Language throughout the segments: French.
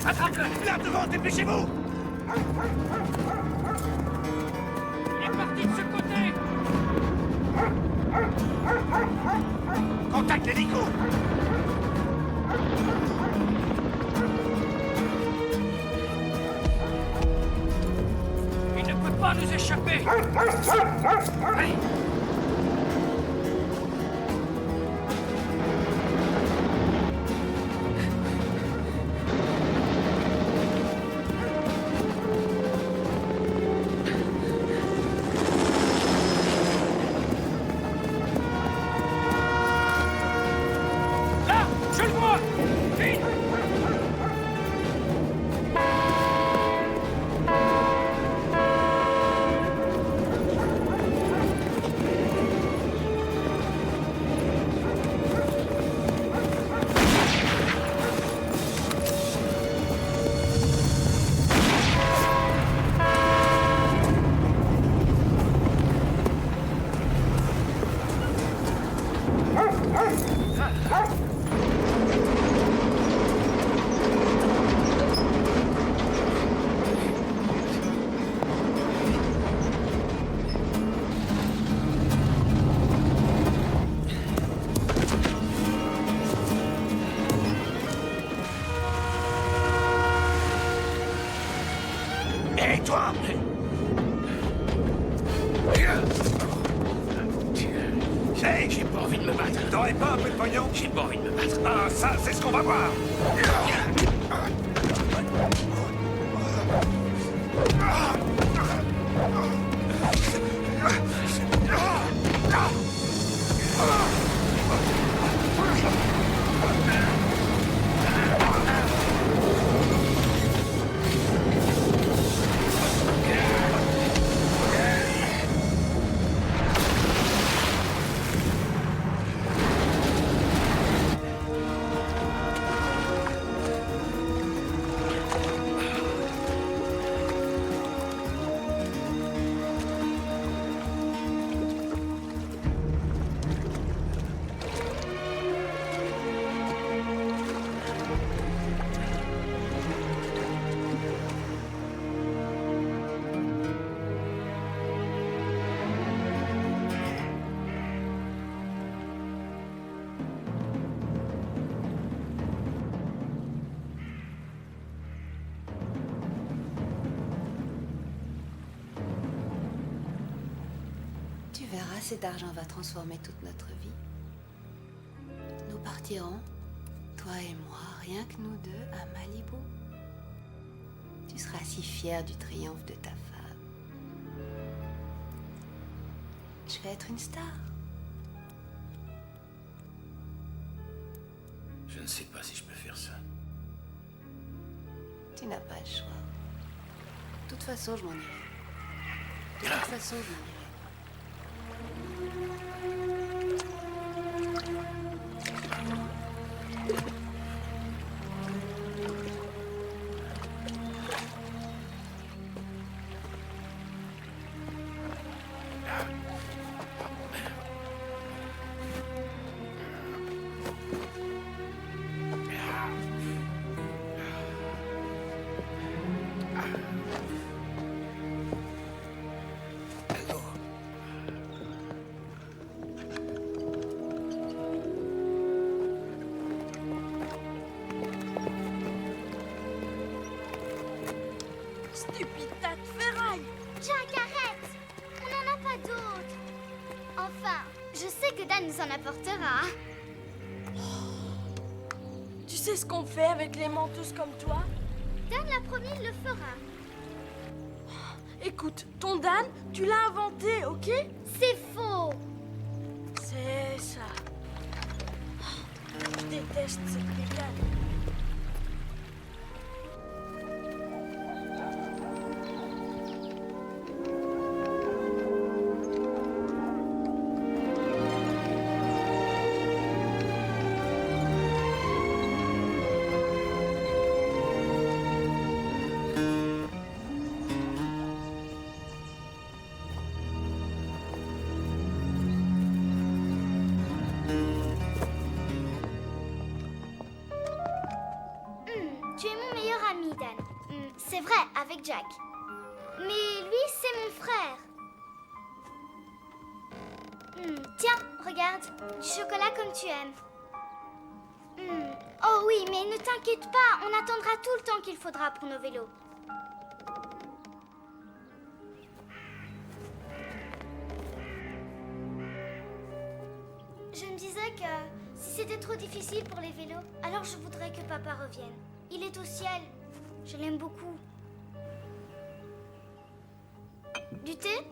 Attrape-le! Là devant, dépêchez-vous! Il est parti de ce côté! Contacte l'hélico! Il ne peut pas nous échapper! Allez! Là! Je le vois! Vite! Et toi? J'ai pas envie de me battre. T'aurais pas un peu de pognon? J'ai pas envie de me battre. Ah, ça, c'est ce qu'on va voir! Tu verras, cet argent va transformer toute notre vie. Nous partirons, toi et moi, rien que nous deux, à Malibu. Tu seras si fier du triomphe de ta femme. Je vais être une star. Je ne sais pas si je peux faire ça. Tu n'as pas le choix. De toute façon, je m'en irai. De toute façon, je m'en irai. Stupide tas de ferraille! Jack, arrête! On n'en a pas d'autres. Enfin, je sais que Dan nous en apportera. Tu sais ce qu'on fait avec les menteuses comme toi? Dan l'a promis, il le fera. Écoute, ton Dan, tu l'as inventé, ok? C'est faux! C'est ça. Je déteste cette bécane. ami, Dan. C'est vrai, avec Jack. Mais lui, c'est mon frère. Tiens, regarde. Du chocolat comme tu aimes. Oh oui, mais ne t'inquiète pas, on attendra tout le temps qu'il faudra pour nos vélos. Je me disais que si c'était trop difficile pour les vélos, alors je voudrais que papa revienne. Il est au ciel. Je l'aime beaucoup. Du thé?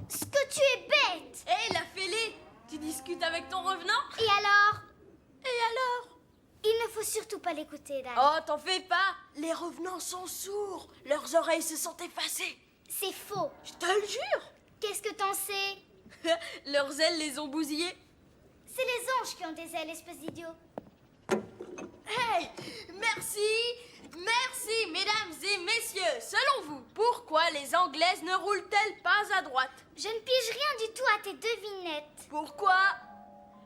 Ce que tu es bête! Hé, la fêlée, tu discutes avec ton revenant? Et alors? Et alors? Il ne faut surtout pas l'écouter, Dan. Oh, t'en fais pas. Les revenants sont sourds. Leurs oreilles se sont effacées. C'est faux. Je te le jure. Qu'est-ce que t'en sais? Leurs ailes les ont bousillées. C'est les anges qui ont des ailes, espèce d'idiot. Hey, merci, mesdames et messieurs. Selon vous, pourquoi les Anglaises ne roulent-elles pas à droite? Je ne pige rien du tout à tes devinettes. Pourquoi?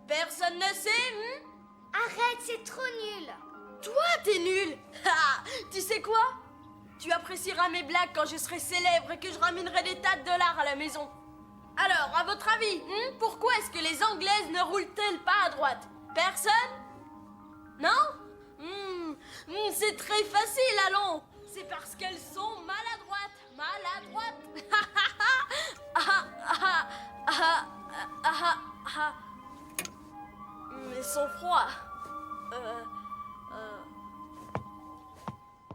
Personne ne sait, Arrête, c'est trop nul. Toi, t'es nul. Ah, tu sais quoi? Tu apprécieras mes blagues quand je serai célèbre et que je ramènerai des tas de dollars à la maison. Alors, à votre avis, pourquoi est-ce que les Anglaises ne roulent-elles pas à droite? Personne? Non? C'est très facile, allons. C'est parce qu'elles sont maladroites. Mais sont froids.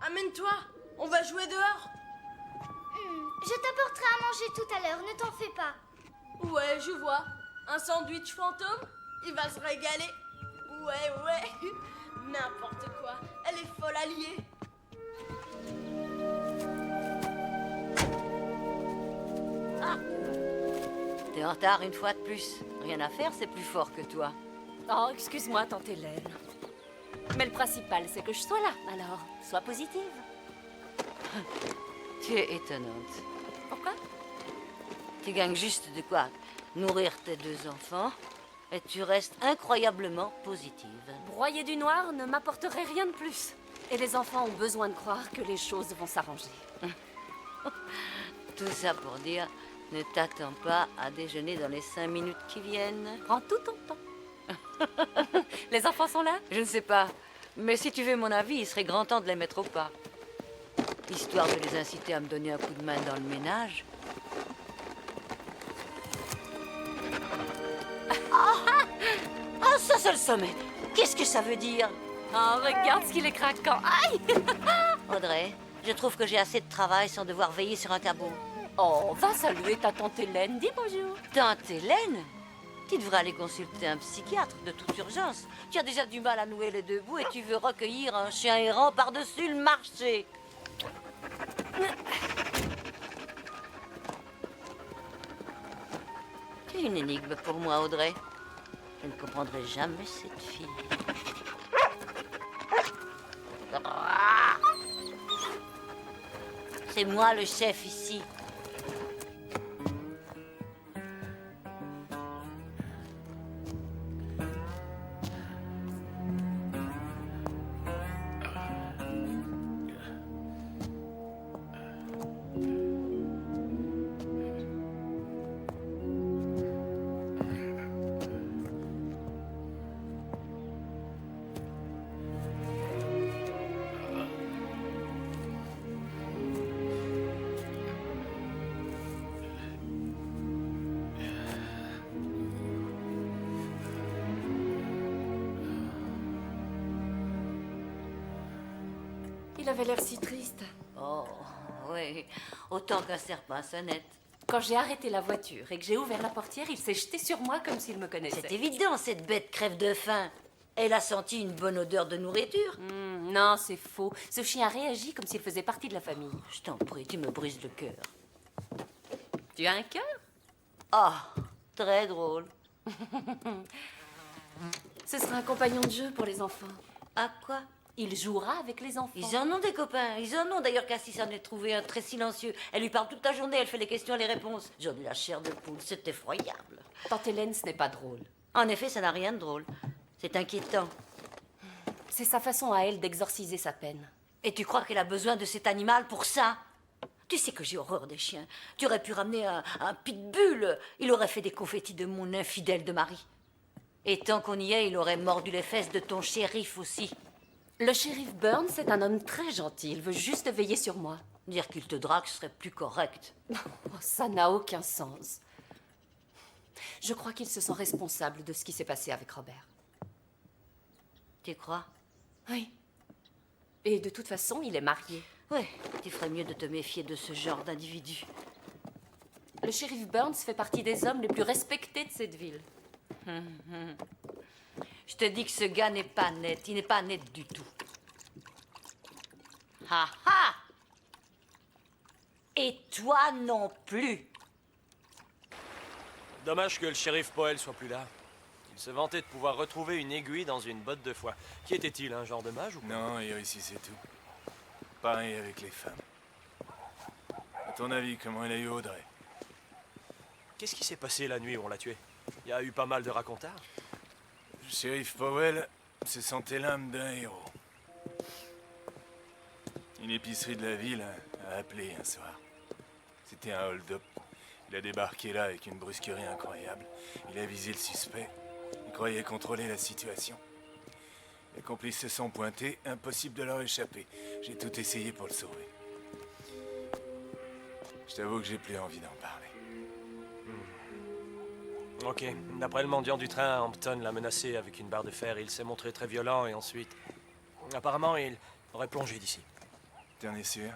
Amène-toi, on va jouer dehors. Je t'apporterai à manger tout à l'heure, ne t'en fais pas. Ouais, je vois. Un sandwich fantôme, il va se régaler. Ouais. N'importe quoi, elle est folle alliée. T'es en retard une fois de plus. Rien à faire, c'est plus fort que toi. Oh, excuse-moi, tante Hélène. Mais le principal, c'est que je sois là. Alors, sois positive. Tu es étonnante. Pourquoi? Tu gagnes juste de quoi nourrir tes 2 enfants et tu restes incroyablement positive. Broyer du noir ne m'apporterait rien de plus. Et les enfants ont besoin de croire que les choses vont s'arranger. Tout ça pour dire, ne t'attends pas à déjeuner dans les 5 minutes qui viennent. Prends tout ton temps. Les enfants sont là? Je ne sais pas, mais si tu veux mon avis, il serait grand temps de les mettre au pas. Histoire de les inciter à me donner un coup de main dans le ménage. Ah, ça c'est le sommet. Qu'est-ce que ça veut dire? Oh, regarde ce qu'il est craquant. Aïe! Audrey, je trouve que j'ai assez de travail sans devoir veiller sur un cabot. Oh, va saluer ta tante Hélène. Dis bonjour. Tante Hélène? Tu devrais aller consulter un psychiatre de toute urgence. Tu as déjà du mal à nouer les 2 bouts et tu veux recueillir un chien errant par-dessus le marché. Tu es une énigme pour moi, Audrey. Je ne comprendrai jamais cette fille. C'est moi le chef ici. Il avait l'air si triste. Oh, oui. Autant qu'un serpent sonnette. Quand j'ai arrêté la voiture et que j'ai ouvert la portière, il s'est jeté sur moi comme s'il me connaissait. C'est évident, cette bête crève de faim. Elle a senti une bonne odeur de nourriture. Non, c'est faux. Ce chien réagit comme s'il faisait partie de la famille. Je t'en prie, tu me brises le cœur. Tu as un cœur? Ah, très drôle. Ce sera un compagnon de jeu pour les enfants. Ah, quoi? Il jouera avec les enfants. Ils en ont des copains. Ils en ont d'ailleurs. Cassie s'en est trouvé un très silencieux. Elle lui parle toute la journée, elle fait les questions et les réponses. J'en ai la chair de poule, c'est effroyable. Tante Hélène, ce n'est pas drôle. En effet, ça n'a rien de drôle. C'est inquiétant. C'est sa façon à elle d'exorciser sa peine. Et tu crois qu'elle a besoin de cet animal pour ça? Tu sais que j'ai horreur des chiens. Tu aurais pu ramener un pitbull. Il aurait fait des confettis de mon infidèle de mari. Et tant qu'on y est, il aurait mordu les fesses de ton shérif aussi. Le shérif Burns est un homme très gentil. Il veut juste veiller sur moi. Dire qu'il te drague serait plus correct. Oh, ça n'a aucun sens. Je crois qu'il se sent responsable de ce qui s'est passé avec Robert. Tu crois? Oui. Et de toute façon, il est marié. Ouais, tu ferais mieux de te méfier de ce genre d'individu. Le shérif Burns fait partie des hommes les plus respectés de cette ville. Je te dis que ce gars n'est pas net. Il n'est pas net du tout. Ha ha! Et toi non plus. Dommage que le shérif Poel soit plus là. Il se vantait de pouvoir retrouver une aiguille dans une botte de foie. Qui était-il, un genre de mage ou quoi? Non, il réussissait tout. Pareil avec les femmes. À ton avis, comment elle a eu Audrey? Qu'est-ce qui s'est passé la nuit où on l'a tué? Il y a eu pas mal de racontars. Le shérif Powell se sentait l'âme d'un héros. Une épicerie de la ville a appelé un soir. C'était un hold-up. Il a débarqué là avec une brusquerie incroyable. Il a visé le suspect. Il croyait contrôler la situation. Les complices se sont pointés, impossible de leur échapper. J'ai tout essayé pour le sauver. Je t'avoue que j'ai plus envie d'en parler. Ok. D'après le mendiant du train, Hampton l'a menacé avec une barre de fer. Il s'est montré très violent et ensuite... Apparemment, il aurait plongé d'ici. T'en es sûr?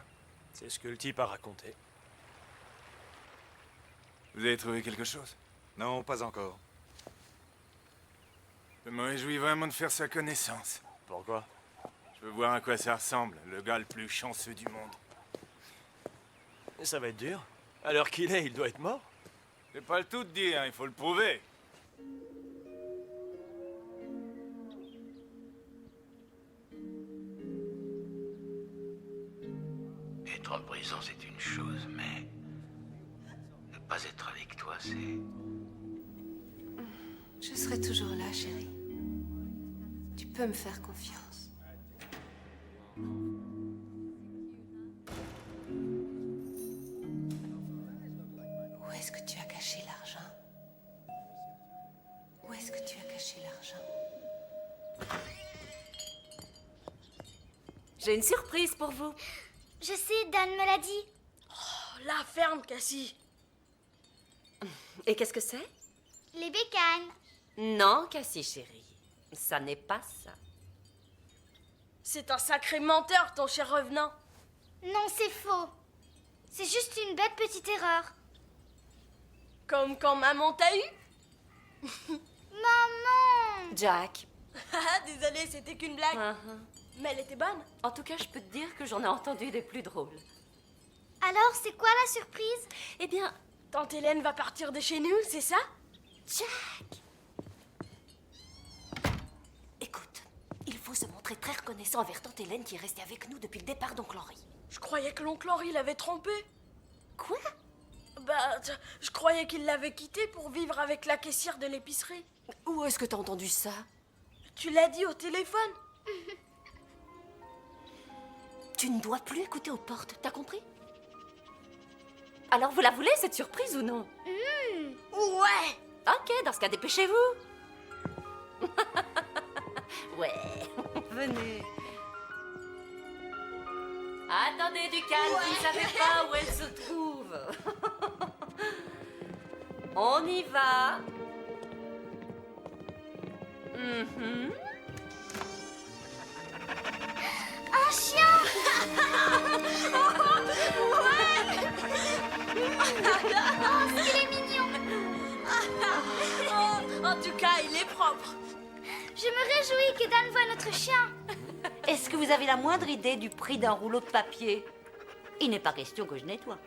C'est ce que le type a raconté. Vous avez trouvé quelque chose? Non, pas encore. Je me réjouis vraiment de faire sa connaissance. Pourquoi? Je veux voir à quoi ça ressemble, le gars le plus chanceux du monde. Ça va être dur. À l'heure qu'il est, il doit être mort. C'est pas le tout de dire, il faut le prouver. Être en prison, c'est une chose, mais... ne pas être avec toi, c'est... Je serai toujours là, chérie. Tu peux me faire confiance. Où est-ce que tu as caché l'argent? Où est-ce que tu as caché l'argent? J'ai une surprise pour vous. Je sais, Dan me l'a dit. Oh, la ferme, Cassie. Et qu'est-ce que c'est? Les bécanes. Non, Cassie, chérie. Ça n'est pas ça. C'est un sacré menteur, ton cher revenant. Non, c'est faux. C'est juste une bête petite erreur. Comme quand maman t'a eu. Maman! Jack. Ah, désolé, c'était qu'une blague. Uh-huh. Mais elle était bonne. En tout cas, je peux te dire que j'en ai entendu des plus drôles. Alors, c'est quoi la surprise? Eh bien, Tante Hélène va partir de chez nous, c'est ça? Jack! Écoute, il faut se montrer très reconnaissant envers tante Hélène qui est restée avec nous depuis le départ d'oncle Henri. Je croyais que l'oncle Henri l'avait trompé. Quoi? Bah, je croyais qu'il l'avait quitté pour vivre avec la caissière de l'épicerie. Où est-ce que t'as entendu ça? Tu l'as dit au téléphone. Tu ne dois plus écouter aux portes, t'as compris? Alors vous la voulez, cette surprise, ou non? Ouais. Ok, dans ce cas, dépêchez-vous. Ouais, venez. Attendez, du calme, vous ne savez pas où elle se trouve. On y va. Mhm. Un chien! Oh, il est mignon! Oh, en tout cas, il est propre. Je me réjouis que Dan voie notre chien. Est-ce que vous avez la moindre idée du prix d'un rouleau de papier? Il n'est pas question que je nettoie.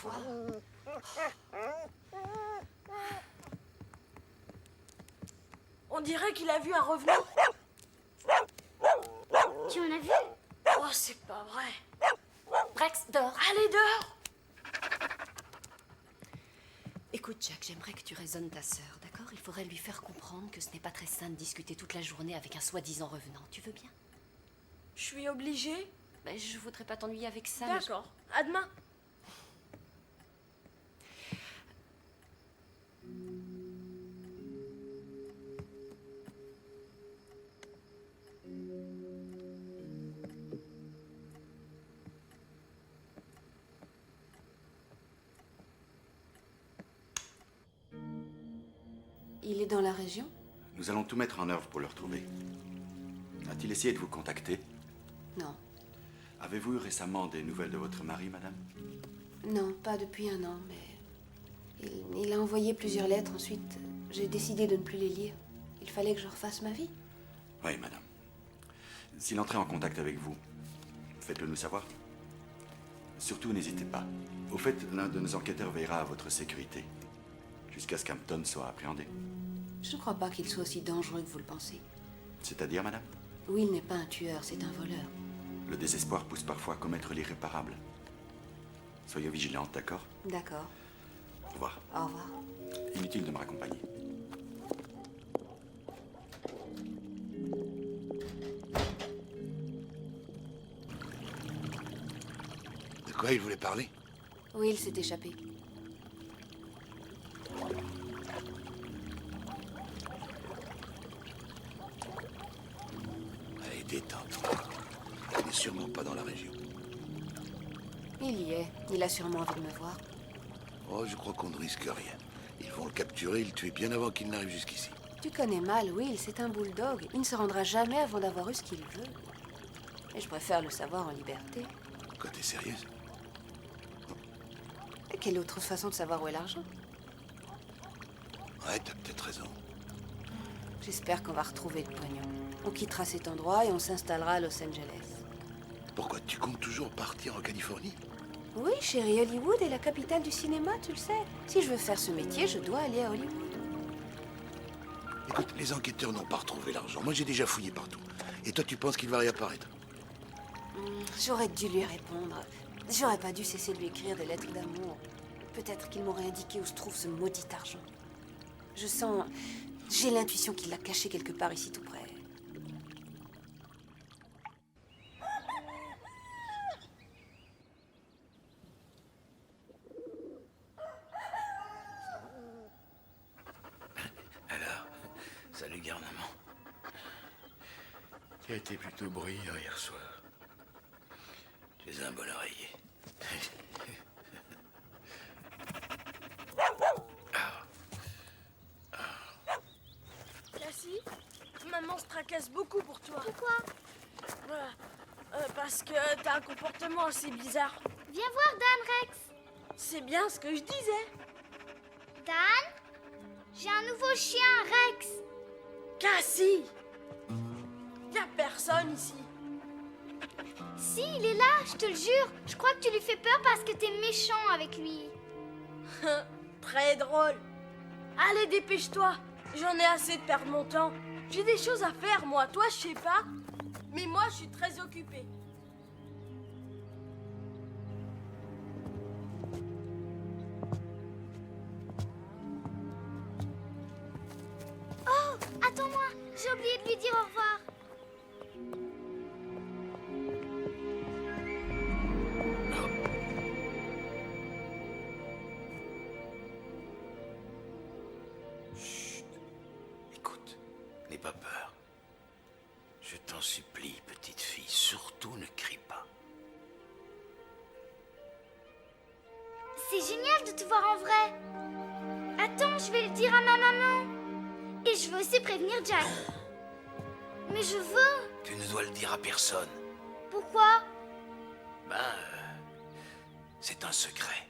fois. On dirait qu'il a vu un revenant. Tu en as vu? Oh, c'est pas vrai. Rex, dors. Allez, dehors. Écoute, Jack, j'aimerais que tu raisonnes ta sœur, d'accord? Il faudrait lui faire comprendre que ce n'est pas très sain de discuter toute la journée avec un soi-disant revenant. Tu veux bien? Je suis obligée. Ben, je voudrais pas t'ennuyer avec ça. mais D'accord. À demain. Il est dans la région? Nous allons tout mettre en œuvre pour le retrouver. A-t-il essayé de vous contacter? Non. Avez-vous eu récemment des nouvelles de votre mari, madame? Non, pas depuis un an, mais... Il a envoyé plusieurs lettres, ensuite j'ai décidé de ne plus les lire. Il fallait que je refasse ma vie. Oui, madame. S'il entrait en contact avec vous, faites-le nous savoir. Surtout, n'hésitez pas. Au fait, l'un de nos enquêteurs veillera à votre sécurité, jusqu'à ce qu'Hampton soit appréhendé. Je ne crois pas qu'il soit aussi dangereux que vous le pensez. C'est-à-dire, madame? Will n'est pas un tueur, c'est un voleur. Le désespoir pousse parfois à commettre l'irréparable. Soyez vigilante, d'accord? D'accord. Au revoir. Au revoir. Inutile de me raccompagner. De quoi il voulait parler? Will s'est échappé. Allez, détends-toi. Il n'est sûrement pas dans la région. Il y est. Il a sûrement envie de me voir. Oh, je crois qu'on ne risque rien. Ils vont le capturer et le tuer bien avant qu'il n'arrive jusqu'ici. Tu connais mal Will, c'est un bulldog. Il ne se rendra jamais avant d'avoir eu ce qu'il veut. Et je préfère le savoir en liberté. Quoi, t'es sérieuse? Et quelle autre façon de savoir où est l'argent? Ouais, t'as peut-être raison. J'espère qu'on va retrouver le pognon. On quittera cet endroit et on s'installera à Los Angeles. Pourquoi, tu comptes toujours partir en Californie? Oui, chérie, Hollywood est la capitale du cinéma, tu le sais. Si je veux faire ce métier, je dois aller à Hollywood. Écoute, les enquêteurs n'ont pas retrouvé l'argent. Moi, j'ai déjà fouillé partout. Et toi, tu penses qu'il va réapparaître? J'aurais dû lui répondre. J'aurais pas dû cesser de lui écrire des lettres d'amour. Peut-être qu'il m'aurait indiqué où se trouve ce maudit argent. Je sens... J'ai l'intuition qu'il l'a caché quelque part ici tout près. Alors, salut garnement. Tu as été plutôt bruyant hier soir. Tu es un bon oreiller. Cassie, maman se tracasse beaucoup pour toi. Pourquoi? Voilà. Parce que t'as un comportement assez bizarre. Viens voir Dan, Rex. C'est bien ce que je disais. Dan? J'ai un nouveau chien, Rex. Cassie! Y a personne ici. Si, il est là, je te le jure. Je crois que tu lui fais peur parce que t'es méchant avec lui. Très drôle. Allez, dépêche-toi. J'en ai assez de perdre mon temps. J'ai des choses à faire, moi. Toi, je sais pas. Mais moi, je suis très occupée. Oh, attends-moi. J'ai oublié de lui dire au revoir. Chut. Écoute, n'aie pas peur. Je t'en supplie, petite fille, surtout ne crie pas. C'est génial de te voir en vrai. Attends, je vais le dire à ma maman. Et je veux aussi prévenir Jack. Mais je veux. Tu ne dois le dire à personne. Pourquoi? C'est un secret.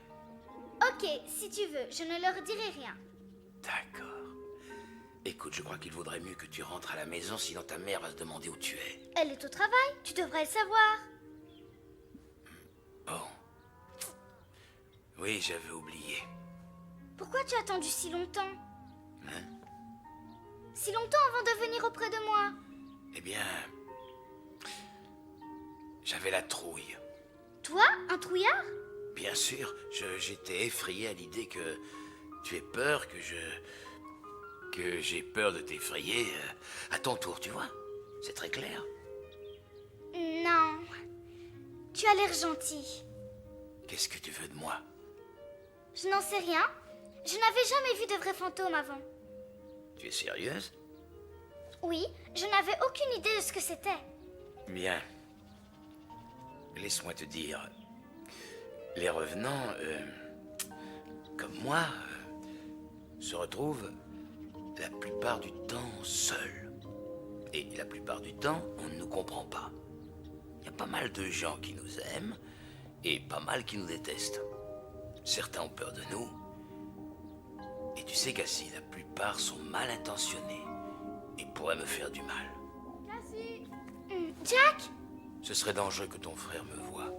Ok, si tu veux, je ne leur dirai rien. D'accord. Écoute, je crois qu'il vaudrait mieux que tu rentres à la maison, sinon ta mère va se demander où tu es. Elle est au travail, tu devrais le savoir. Bon. Oui, j'avais oublié. Pourquoi tu as attendu si longtemps? Hein? Si longtemps avant de venir auprès de moi? Eh bien... J'avais la trouille. Toi, un trouillard? Bien sûr, j'étais effrayé à l'idée que tu aies peur, que j'ai peur de t'effrayer à ton tour, tu vois. C'est très clair. Non. Tu as l'air gentil. Qu'est-ce que tu veux de moi? Je n'en sais rien. Je n'avais jamais vu de vrai fantôme avant. Tu es sérieuse? Oui, je n'avais aucune idée de ce que c'était. Bien. Laisse-moi te dire. Les revenants, comme moi, se retrouvent la plupart du temps seuls. Et la plupart du temps, on ne nous comprend pas. Il y a pas mal de gens qui nous aiment et pas mal qui nous détestent. Certains ont peur de nous. Et tu sais, Cassie, la plupart sont mal intentionnés et pourraient me faire du mal. Cassie! Jack? Ce serait dangereux que ton frère me voie.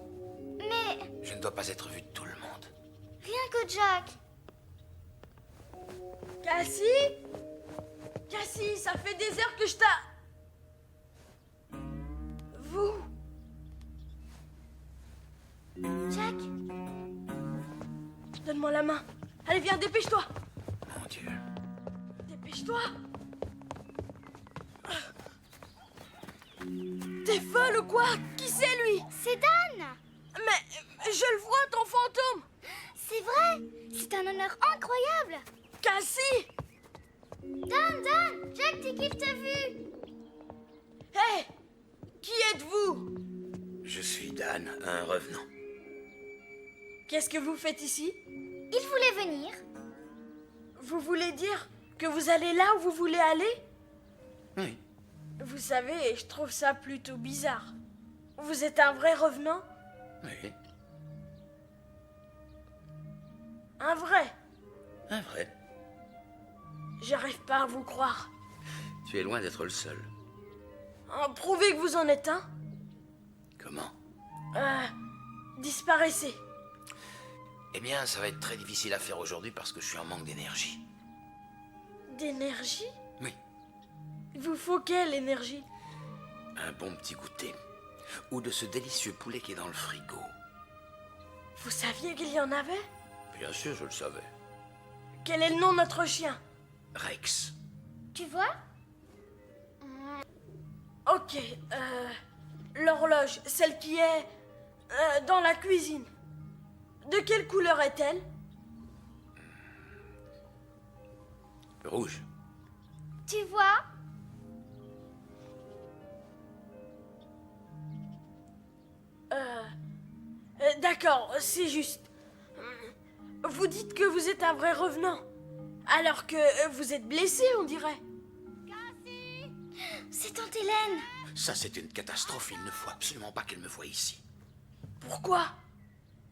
Mais... Je ne dois pas être vu de tout le monde. rien que Jack. Cassie? Cassie, ça fait des heures que je t'ai... Vous? Jack? Donne-moi la main. Allez, viens, dépêche-toi. Mon Dieu. Dépêche-toi. T'es folle ou quoi? Qui c'est, lui? C'est Dan. Mais je le vois, ton fantôme. C'est vrai. C'est un honneur incroyable. Cassie! Dan, Jack dit qu'il t'a vu. Hé! Qui êtes-vous? Je suis Dan, un revenant. Qu'est-ce que vous faites ici? Il voulait venir. Vous voulez dire que vous allez là où vous voulez aller? Oui. Vous savez, je trouve ça plutôt bizarre. Vous êtes un vrai revenant? Oui. Un vrai? Un vrai. J'arrive pas à vous croire. Tu es loin d'être le seul. Prouvez que vous en êtes un. Comment? Disparaissez. Eh bien, ça va être très difficile à faire aujourd'hui parce que je suis en manque d'énergie. D'énergie? Oui. Il vous faut quelle énergie? Un bon petit goûter. Ou de ce délicieux poulet qui est dans le frigo. Vous saviez qu'il y en avait? Bien sûr, je le savais. Quel est le nom de notre chien? Rex. Tu vois? Ok, l'horloge, celle qui est dans la cuisine. De quelle couleur est-elle? Rouge. Tu vois? D'accord, c'est juste. Vous dites que vous êtes un vrai revenant, alors que vous êtes blessé, on dirait. Cassie! C'est tante Hélène. Ça, c'est une catastrophe. Il ne faut absolument pas qu'elle me voie ici. Pourquoi?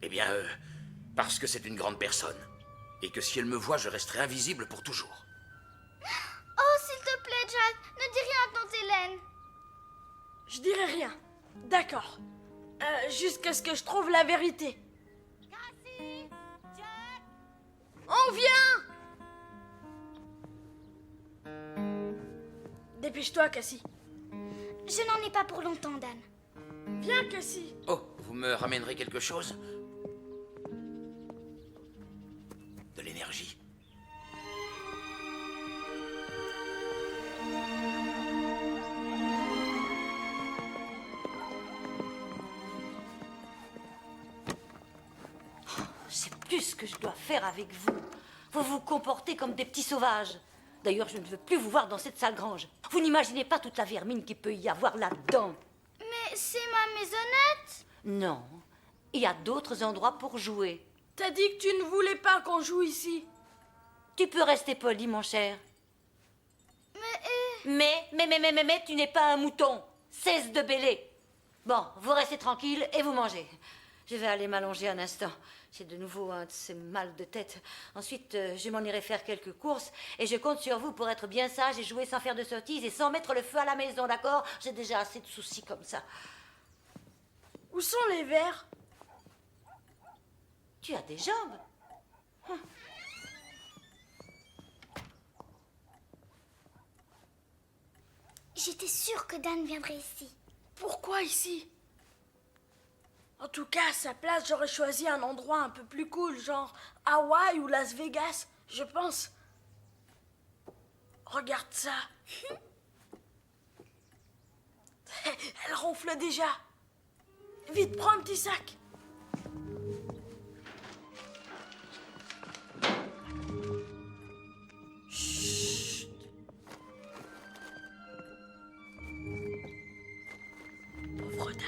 Eh bien, parce que c'est une grande personne. Et que si elle me voit, je resterai invisible pour toujours. Oh, s'il te plaît, Jack, ne dis rien à tante Hélène. Je dirai rien. D'accord. Jusqu'à ce que je trouve la vérité. Cassie! Jack! On vient! Dépêche-toi, Cassie. Je n'en ai pas pour longtemps, Dan. Viens, Cassie. Oh, vous me ramènerez quelque chose? De l'énergie. Je sais plus ce que je dois faire avec vous. Vous vous comportez comme des petits sauvages. D'ailleurs, je ne veux plus vous voir dans cette sale grange. Vous n'imaginez pas toute la vermine qu'il peut y avoir là-dedans. Mais c'est ma maisonnette. Non, il y a d'autres endroits pour jouer. T'as dit que tu ne voulais pas qu'on joue ici. Tu peux rester poli, mon cher. Mais, tu n'es pas un mouton. Cesse de bêler. Bon, vous restez tranquille et vous mangez. Je vais aller m'allonger un instant. J'ai de nouveau un de ces mal de tête. Ensuite, je m'en irai faire quelques courses et je compte sur vous pour être bien sage et jouer sans faire de sottises et sans mettre le feu à la maison, d'accord? J'ai déjà assez de soucis comme ça. Où sont les verres? Tu as des jambes. J'étais sûre que Dan viendrait ici. Pourquoi ici? En tout cas, à sa place, j'aurais choisi un endroit un peu plus cool, genre Hawaï ou Las Vegas, je pense. Regarde ça. Elle ronfle déjà. Vite, prends un petit sac. Chut. Pauvre Dan.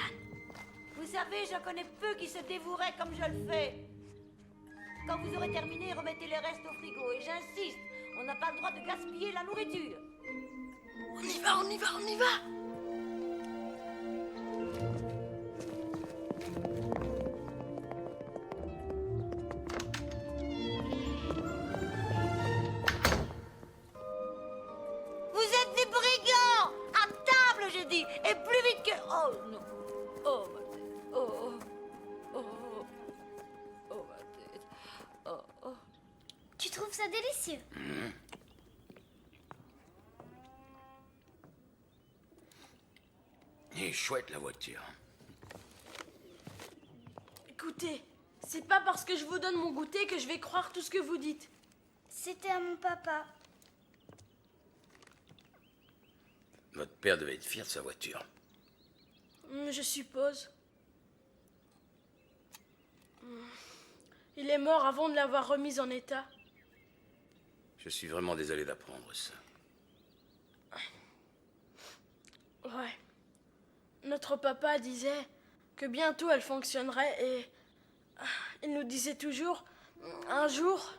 Vous savez, je connais peu qui se dévoueraient comme je le fais. Quand vous aurez terminé, remettez les restes au frigo. Et j'insiste, on n'a pas le droit de gaspiller la nourriture. On y va, on y va, on y va. Vous êtes des brigands! À table, j'ai dit! Et plus vite que... Oh, non. Oh, ma tête. Oh, oh, oh. Oh, ma tête. Oh, oh. Tu trouves ça délicieux? Elle est chouette, la voiture. Écoutez, c'est pas parce que je vous donne mon goûter que je vais croire tout ce que vous dites. C'était à mon papa. Votre père devait être fier de sa voiture. Je suppose. Il est mort avant de l'avoir remise en état. Je suis vraiment désolé d'apprendre ça. Ouais. Notre papa disait que bientôt elle fonctionnerait et il nous disait toujours, un jour,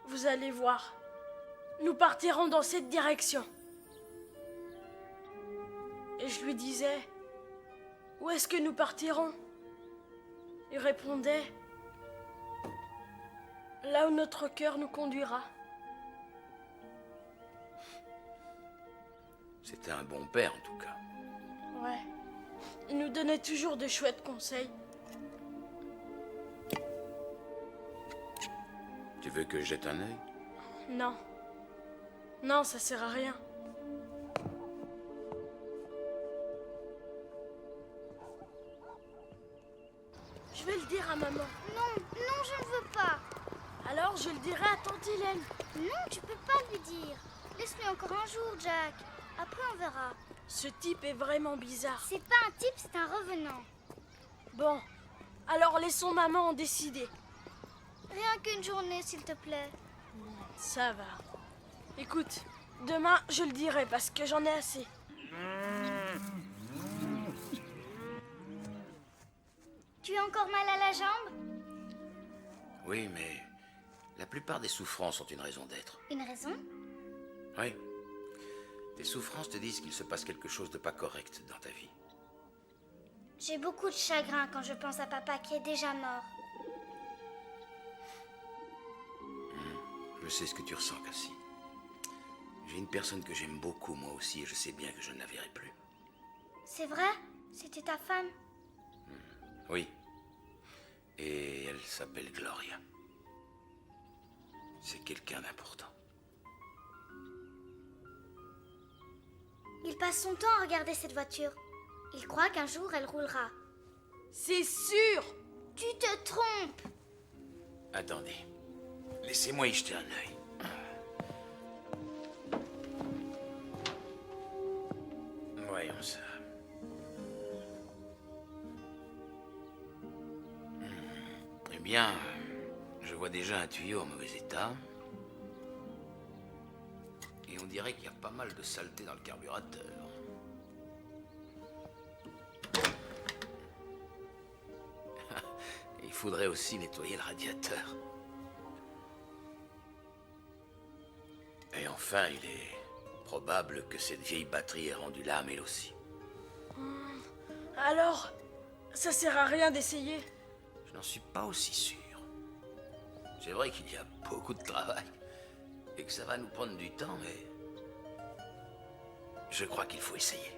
vous allez voir, nous partirons dans cette direction. Et je lui disais, où est-ce que nous partirons? Il répondait, là où notre cœur nous conduira. C'était un bon père, en tout cas. Ouais. Il nous donnait toujours de chouettes conseils. Tu veux que je jette un œil? Non. Non, ça sert à rien. Je vais le dire à maman. Non, non, je ne veux pas. Alors, je le dirai à tante Hélène. Non, tu peux pas lui dire. Laisse-lui encore un jour, Jack. Après, on verra. Ce type est vraiment bizarre. C'est pas un type, c'est un revenant. Bon, alors laissons maman en décider. Rien qu'une journée, s'il te plaît. Ça va. Écoute, demain, je le dirai parce que j'en ai assez. Tu as encore mal à la jambe? Oui, mais la plupart des souffrances ont une raison d'être. Une raison? Oui. Tes souffrances te disent qu'il se passe quelque chose de pas correct dans ta vie. J'ai beaucoup de chagrin quand je pense à papa qui est déjà mort. Je sais ce que tu ressens, Cassie. J'ai une personne que j'aime beaucoup, moi aussi, et je sais bien que je ne la verrai plus. C'est vrai? C'était ta femme? Oui. Et elle s'appelle Gloria. C'est quelqu'un d'important. Il passe son temps à regarder cette voiture. Il croit qu'un jour elle roulera. C'est sûr! Tu te trompes! Attendez. Laissez-moi y jeter un œil. Voyons ça. Eh bien, je vois déjà un tuyau en mauvais état. Et on dirait qu'il y a pas mal de saleté dans le carburateur. Il faudrait aussi nettoyer le radiateur. Et enfin, il est probable que cette vieille batterie ait rendu l'âme elle aussi. Alors, ça sert à rien d'essayer. Je n'en suis pas aussi sûr. C'est vrai qu'il y a beaucoup de travail et que ça va nous prendre du temps, mais je crois qu'il faut essayer.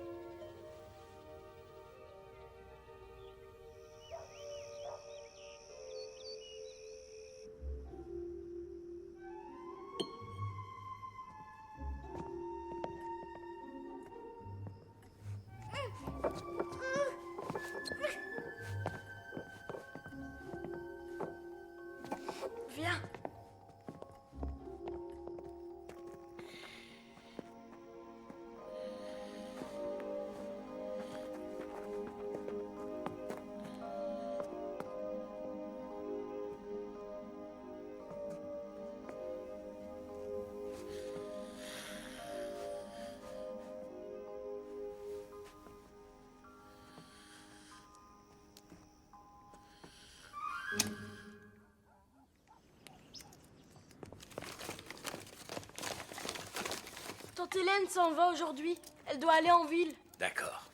Tante Hélène s'en va aujourd'hui. Elle doit aller en ville. D'accord.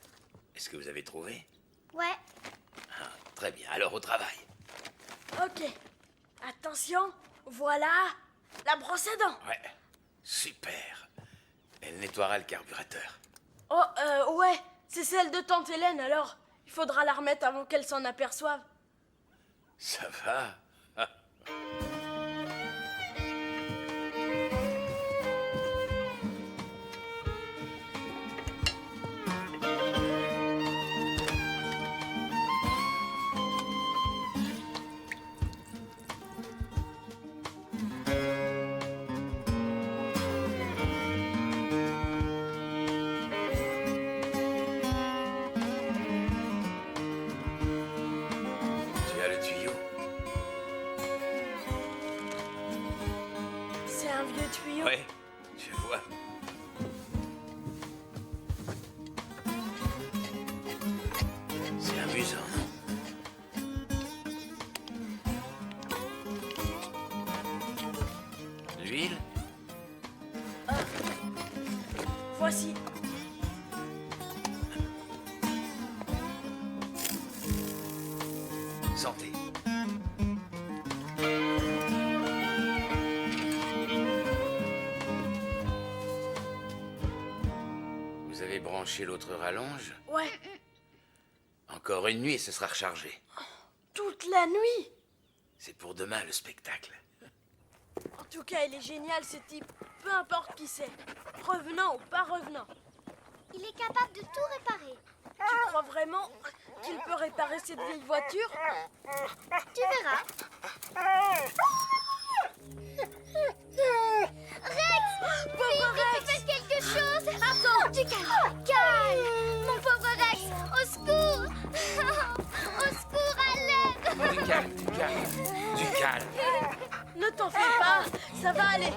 Est-ce que vous avez trouvé? Ouais. Ah, très bien, alors au travail. Ok. Attention, voilà la brosse à dents. Ouais, super. Elle nettoiera le carburateur. Oh, ouais, c'est celle de Tante Hélène, alors il faudra la remettre avant qu'elle s'en aperçoive. Ça va? Tu as le tuyau? C'est un vieux tuyau. Ouais, je vois. C'est amusant, non? L'huile? Voici. Santé. Vous avez branché l'autre rallonge? Ouais, Encore une nuit et ce sera rechargé. toute la nuit. C'est pour demain le spectacle. En tout cas, il est génial ce type. Peu importe qui c'est. Revenant ou pas revenant. Il est capable de tout réparer. Tu crois vraiment qu'il peut réparer cette vieille voiture? Tu verras. Rex! Pauvre Vite, fais quelque chose! Attends! Du calme! Calme! Mon pauvre Rex! Au secours! Au secours, à l'aide! Du calme, du calme, du calme. Ne t'en fais pas, ça va aller.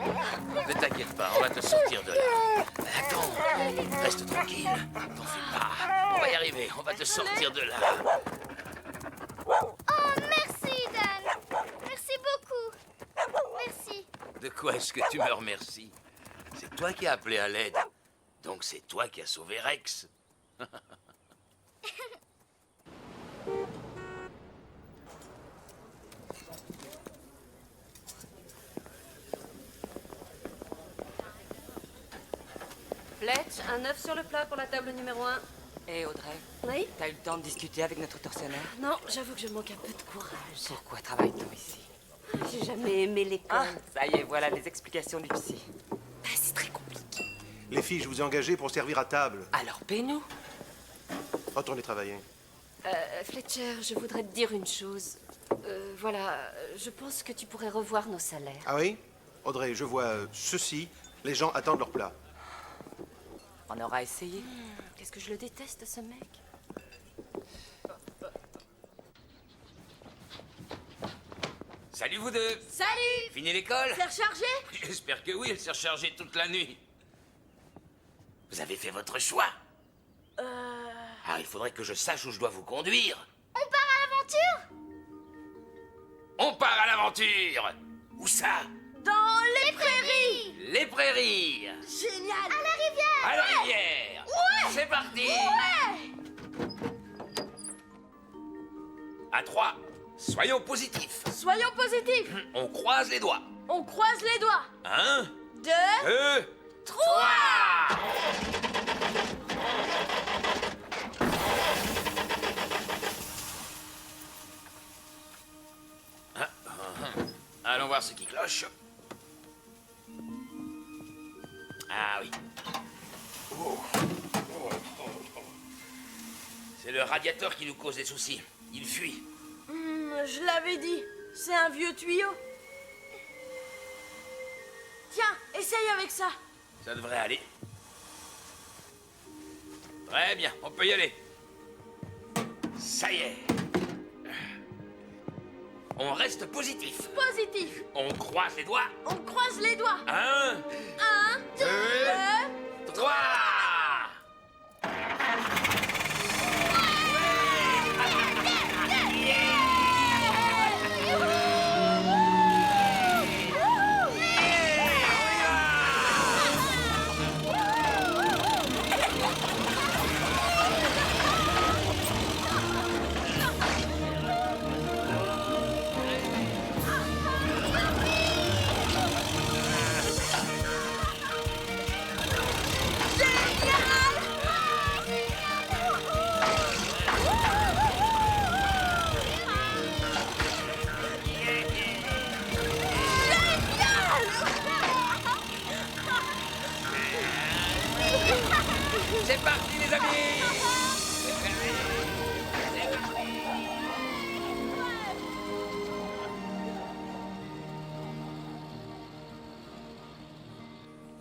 Ne t'inquiète pas, on va te sortir de là. Attends, reste tranquille, t'en fais pas. On va y arriver, on va te sortir de là. Oh, merci, Dan! Merci beaucoup! Merci. De quoi est-ce que tu me remercies? C'est toi qui as appelé à l'aide. Donc c'est toi qui as sauvé Rex. Fletch, un œuf sur le plat pour la table numéro 1. Hé Audrey, Oui? t'as eu le temps de discuter avec notre tortionnaire? Non, j'avoue que je manque un peu de courage. Pourquoi travaille-t-on ici? J'ai jamais aimé l'école. Ah, ça y est, voilà les explications du psy. C'est très compliqué. Les filles, je vous ai engagées pour servir à table. Alors paie-nous. Retournez travailler. Fletcher, je voudrais te dire une chose. Voilà, je pense que tu pourrais revoir nos salaires. Ah oui? Audrey, je vois ceci. Les gens attendent leur plat. On aura essayé. Qu'est-ce que je le déteste, ce mec. Salut vous deux. Salut! Fini l'école? C'est rechargé? J'espère que oui, elle s'est rechargée toute la nuit. Vous avez fait votre choix? Ah, il faudrait que je sache où je dois vous conduire. On part à l'aventure? On part à l'aventure. Où ça? Dans les prairies! Les prairies. Génial! À la rivière! À la rivière. Ouais! C'est parti. Ouais! À 3. Soyons positifs. Soyons positifs! On croise les doigts. On croise les doigts! 1, 2, 2, 3! 3. Allons voir ce qui cloche. Ah oui. C'est le radiateur qui nous cause des soucis. Il fuit. Je l'avais dit, c'est un vieux tuyau. Tiens, essaye avec ça. Ça devrait aller. Très bien, on peut y aller. Ça y est. On reste positif. Positif. On croise les doigts. On croise les doigts. 1, 1, 2, 3.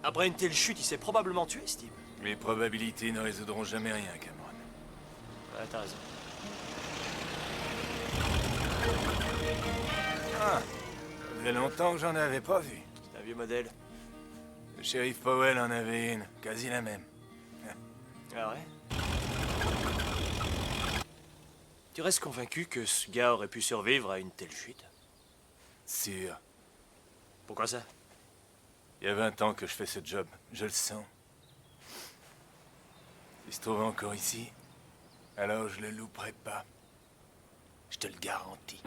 Après une telle chute, il s'est probablement tué, ce type. Les probabilités ne résoudront jamais rien, Cameron. Ouais, t'as raison. Ah, ça faisait longtemps que j'en avais pas vu. C'est un vieux modèle. Le shérif Powell en avait une, quasi la même. Ah ouais? Tu restes convaincu que ce gars aurait pu survivre à une telle chute? Sûr. Pourquoi ça? Il y a 20 ans que je fais ce job, je le sens. Il se trouve encore ici, alors je le louperai pas. Je te le garantis.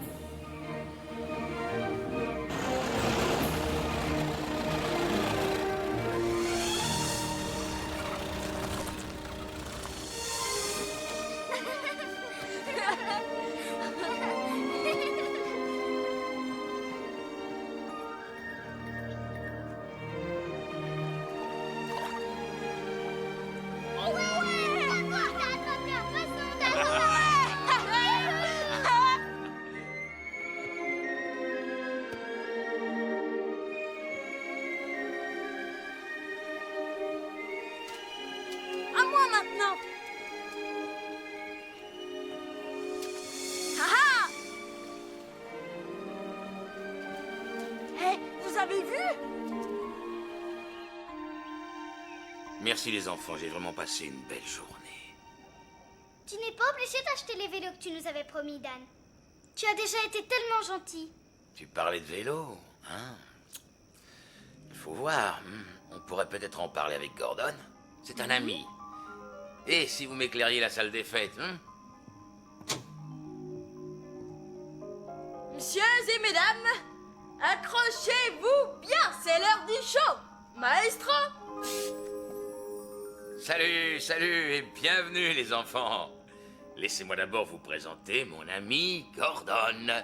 À moi maintenant. Ah ah! Hé, vous avez vu? Merci les enfants, j'ai vraiment passé une belle journée. Tu n'es pas obligé d'acheter les vélos que tu nous avais promis, Dan. Tu as déjà été tellement gentil. Tu parlais de vélo, hein? Il faut voir. On pourrait peut-être en parler avec Gordon. C'est un ami. Et si vous m'éclairiez la salle des fêtes, hein? Messieurs et mesdames, accrochez-vous bien, c'est l'heure du show. Maestro! Salut, salut et bienvenue les enfants. Laissez-moi d'abord vous présenter mon ami Gordon.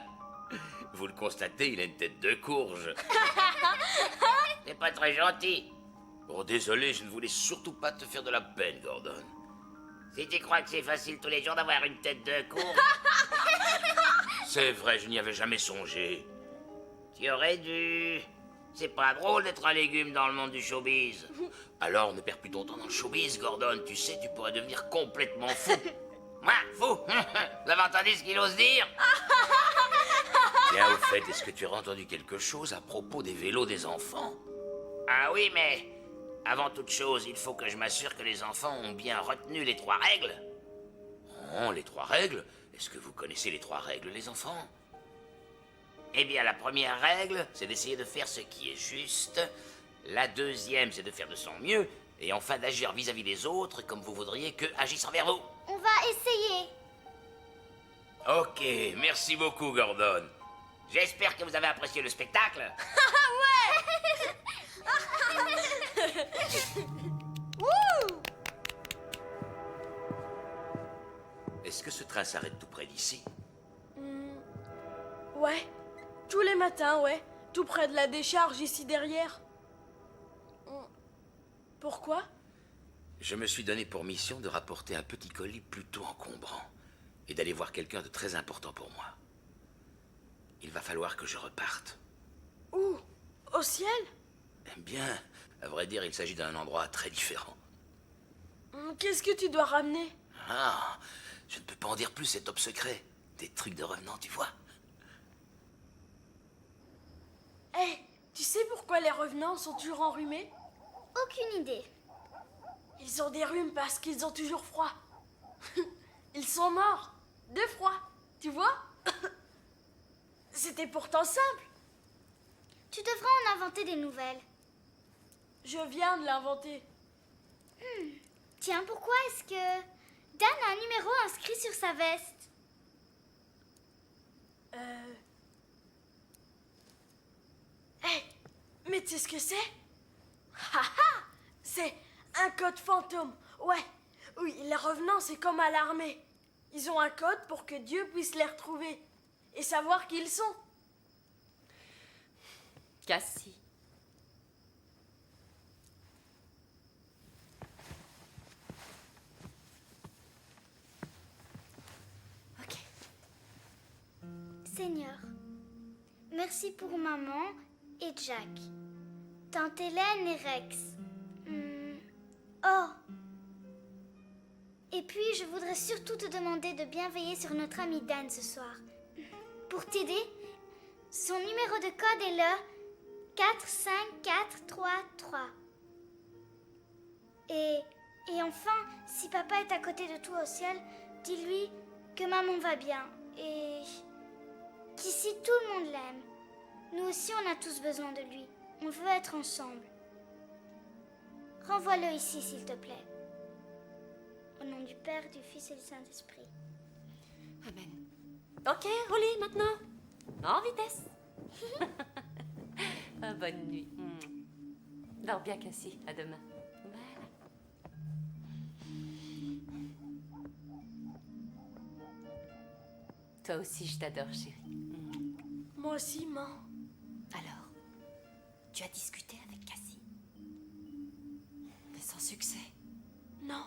Vous le constatez, il a une tête de courge. C'est pas très gentil. Oh, désolé, je ne voulais surtout pas te faire de la peine, Gordon. Si tu crois que c'est facile tous les jours d'avoir une tête de courge... C'est vrai, je n'y avais jamais songé. Tu aurais dû... C'est pas drôle d'être un légume dans le monde du showbiz. Alors, ne perds plus ton temps dans le showbiz, Gordon. Tu sais, tu pourrais devenir complètement fou. Moi, fou? Vous avez entendu ce qu'il ose dire? Bien, au fait, est-ce que tu as entendu quelque chose à propos des vélos des enfants? Ah oui, mais... Avant toute chose, il faut que je m'assure que les enfants ont bien retenu les 3 règles. Oh, les 3 règles? Est-ce que vous connaissez les 3 règles, les enfants? Eh bien, la première règle, c'est d'essayer de faire ce qui est juste. La deuxième, c'est de faire de son mieux. Et enfin, d'agir vis-à-vis des autres comme vous voudriez qu'eux agissent envers vous. On va essayer. Ok, merci beaucoup, Gordon. J'espère que vous avez apprécié le spectacle. Wouh! Est-ce que ce train s'arrête tout près d'ici? Ouais, tous les matins, ouais. Tout près de la décharge, ici derrière. Pourquoi? Je me suis donné pour mission de rapporter un petit colis plutôt encombrant et d'aller voir quelqu'un de très important pour moi. Il va falloir que je reparte. Où? Au ciel? Eh bien, à vrai dire, il s'agit d'un endroit très différent. Qu'est-ce que tu dois ramener? Ah, je ne peux pas en dire plus, c'est top secret. Des trucs de revenants, tu vois. Hé, tu sais pourquoi les revenants sont toujours enrhumés? Aucune idée. Ils ont des rhumes parce qu'ils ont toujours froid. Ils sont morts de froid, tu vois? C'était pourtant simple. Tu devrais en inventer des nouvelles. Je viens de l'inventer. Tiens, pourquoi est-ce que Dan a un numéro inscrit sur sa veste? Hé, mais tu sais ce que c'est? Haha, c'est un code fantôme. Ouais, oui, les revenants, c'est comme à l'armée. Ils ont un code pour que Dieu puisse les retrouver et savoir qui ils sont. Cassie. Seigneur, merci pour maman et Jack, tante Hélène et Rex, je voudrais surtout te demander de bien veiller sur notre ami Dan ce soir. Pour t'aider, son numéro de code est le 45433. Et enfin, si papa est à côté de toi au ciel, dis-lui que maman va bien et qu'ici tout le monde l'aime. Nous aussi, on a tous besoin de lui. On veut être ensemble. Renvoie-le ici, s'il te plaît. Au nom du Père, du Fils et du Saint-Esprit. Amen. Ok, au lit maintenant. En vitesse. Ah, bonne nuit. Dors bien, Cassie. À demain. Voilà. Toi aussi, je t'adore, chérie. Moi aussi, maman. Alors, tu as discuté avec Cassie? Mais sans succès. Non.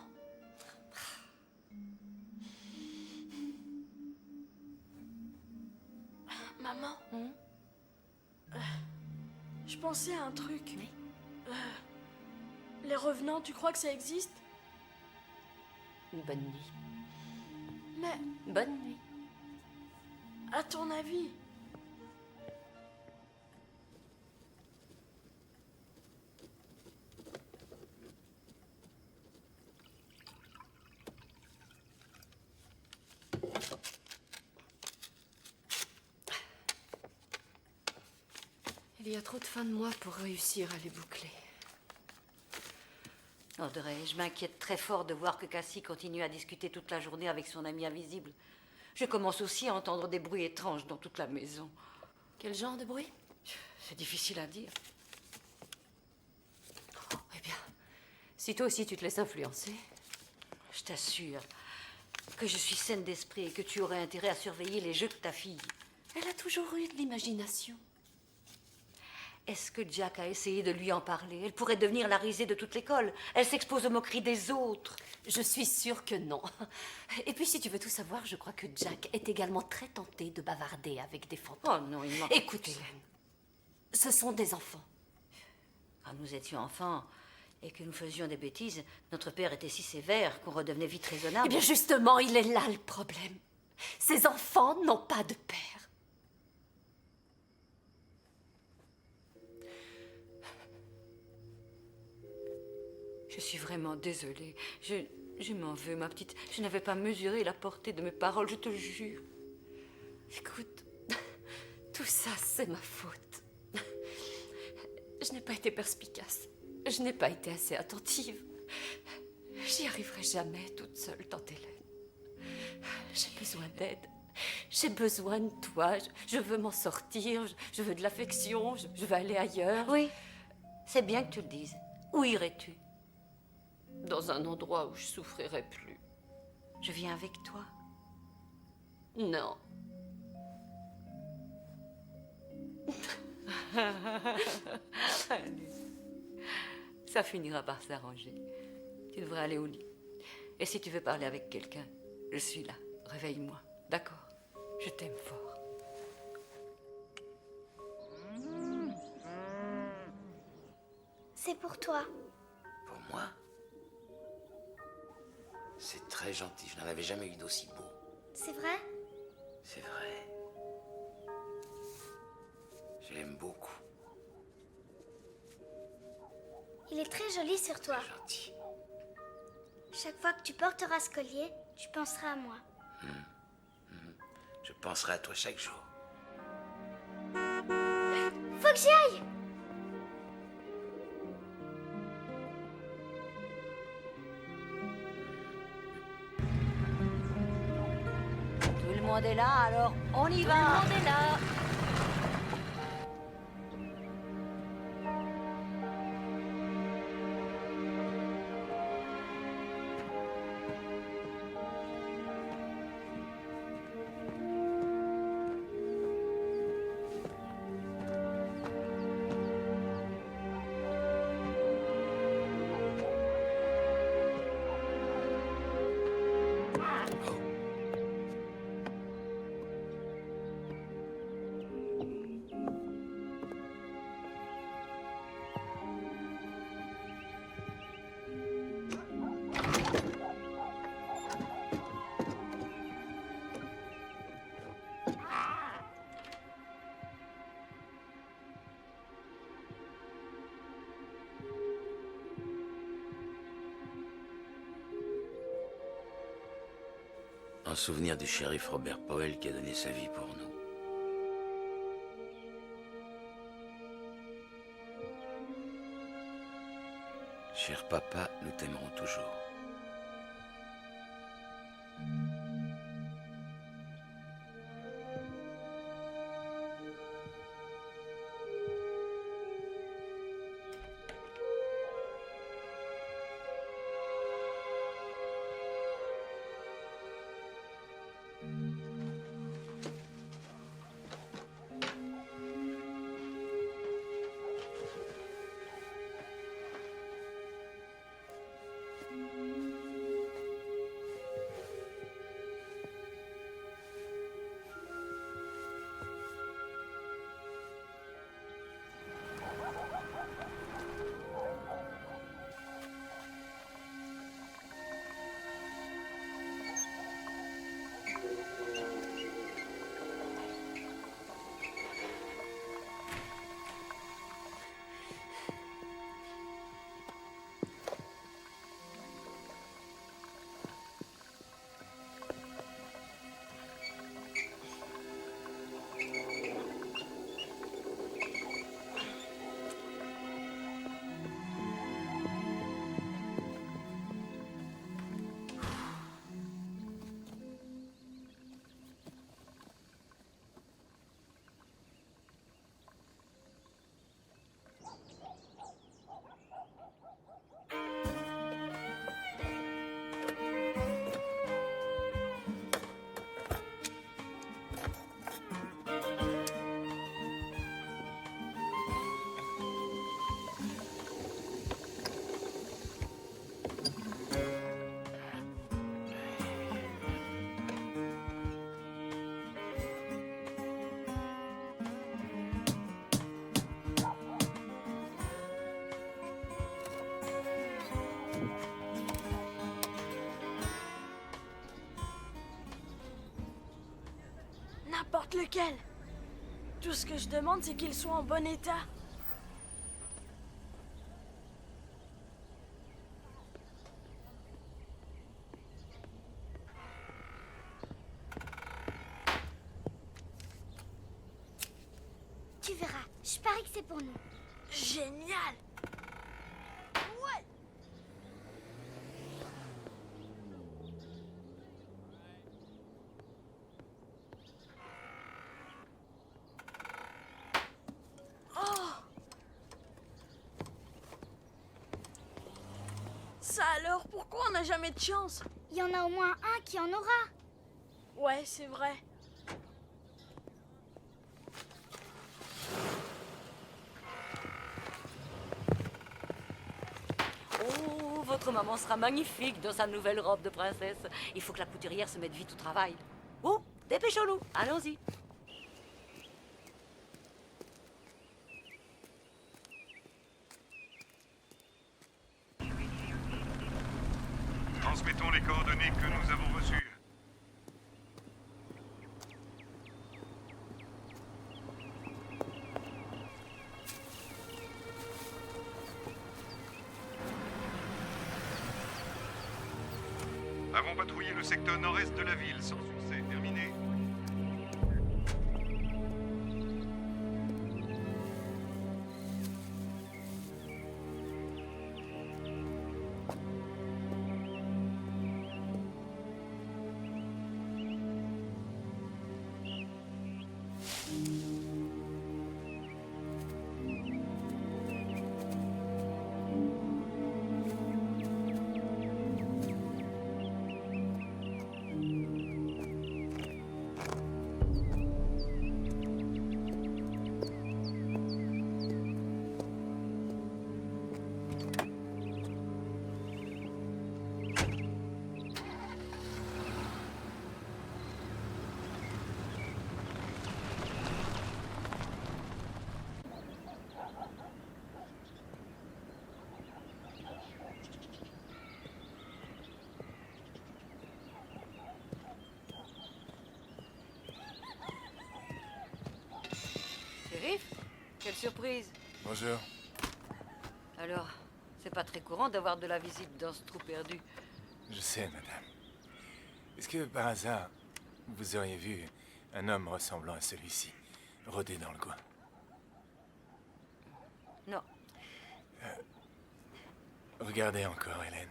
Maman. Je pensais à un truc. Oui. Les revenants, tu crois que ça existe? Bonne nuit. Mais, Bonne nuit. à ton avis, Il y a trop de fins de mois pour réussir à les boucler. Audrey, je m'inquiète très fort de voir que Cassie continue à discuter toute la journée avec son ami invisible. Je commence aussi à entendre des bruits étranges dans toute la maison. Quel genre de bruit? C'est difficile à dire. Eh bien, si toi aussi tu te laisses influencer. Je t'assure que je suis saine d'esprit et que tu aurais intérêt à surveiller les jeux de ta fille. Elle a toujours eu de l'imagination. Est-ce que Jack a essayé de lui en parler? Elle pourrait devenir la risée de toute l'école. Elle s'expose aux moqueries des autres. Je suis sûre que non. Et puis, si tu veux tout savoir, je crois que Jack est également très tenté de bavarder avec des fantômes. Oh non, il manque... Écoute, Hélène, ce sont des enfants. Quand nous étions enfants et que nous faisions des bêtises, notre père était si sévère qu'on redevenait vite raisonnable. Eh bien, justement, il est là le problème. Ces enfants n'ont pas de père. Je suis vraiment désolée. Je m'en veux, ma petite. Je n'avais pas mesuré la portée de mes paroles, je te le jure. Écoute, tout ça, c'est ma faute. Je n'ai pas été perspicace. Je n'ai pas été assez attentive. J'y arriverai jamais toute seule, tante Hélène. J'ai besoin d'aide. J'ai besoin de toi. Je veux m'en sortir. Je veux de l'affection. Je veux aller ailleurs. Oui, c'est bien que tu le dises. Où irais-tu? Dans un endroit où je souffrirai plus. Je viens avec toi. Non. Ça finira par s'arranger. Tu devrais aller au lit. Et si tu veux parler avec quelqu'un, je suis là. Réveille-moi, d'accord? Je t'aime fort. C'est pour toi. Pour moi? C'est très gentil. Je n'en avais jamais eu d'aussi beau. C'est vrai? C'est vrai. Je l'aime beaucoup. Il est très joli sur toi. Gentil. Chaque fois que tu porteras ce collier, tu penseras à moi. Je penserai à toi chaque jour. Faut que j'y aille! Tout le monde est là, alors on y va. Tout le monde est là. En souvenir du shérif Robert Powell qui a donné sa vie pour nous. Cher papa, nous t'aimerons toujours. N'importe lequel. Tout ce que je demande, c'est qu'il soit en bon état. Tu verras, je parie que c'est pour nous. Génial. Ouais. Ça alors, pourquoi on n'a jamais de chance? Il y en a au moins un qui en aura. Ouais, c'est vrai. Oh, votre maman sera magnifique dans sa nouvelle robe de princesse. Il faut que la couturière se mette vite au travail. Oh, dépêchons-nous, allons-y. Transmettons les coordonnées que nous avons reçues. Avons patrouillé le secteur nord-est de la ville, sans succès. Terminé. Shérif, quelle surprise. Bonjour. Alors, c'est pas très courant d'avoir de la visite dans ce trou perdu. Je sais, madame. Est-ce que, par hasard, vous auriez vu un homme ressemblant à celui-ci, rôder dans le coin? Non. Regardez encore, Hélène.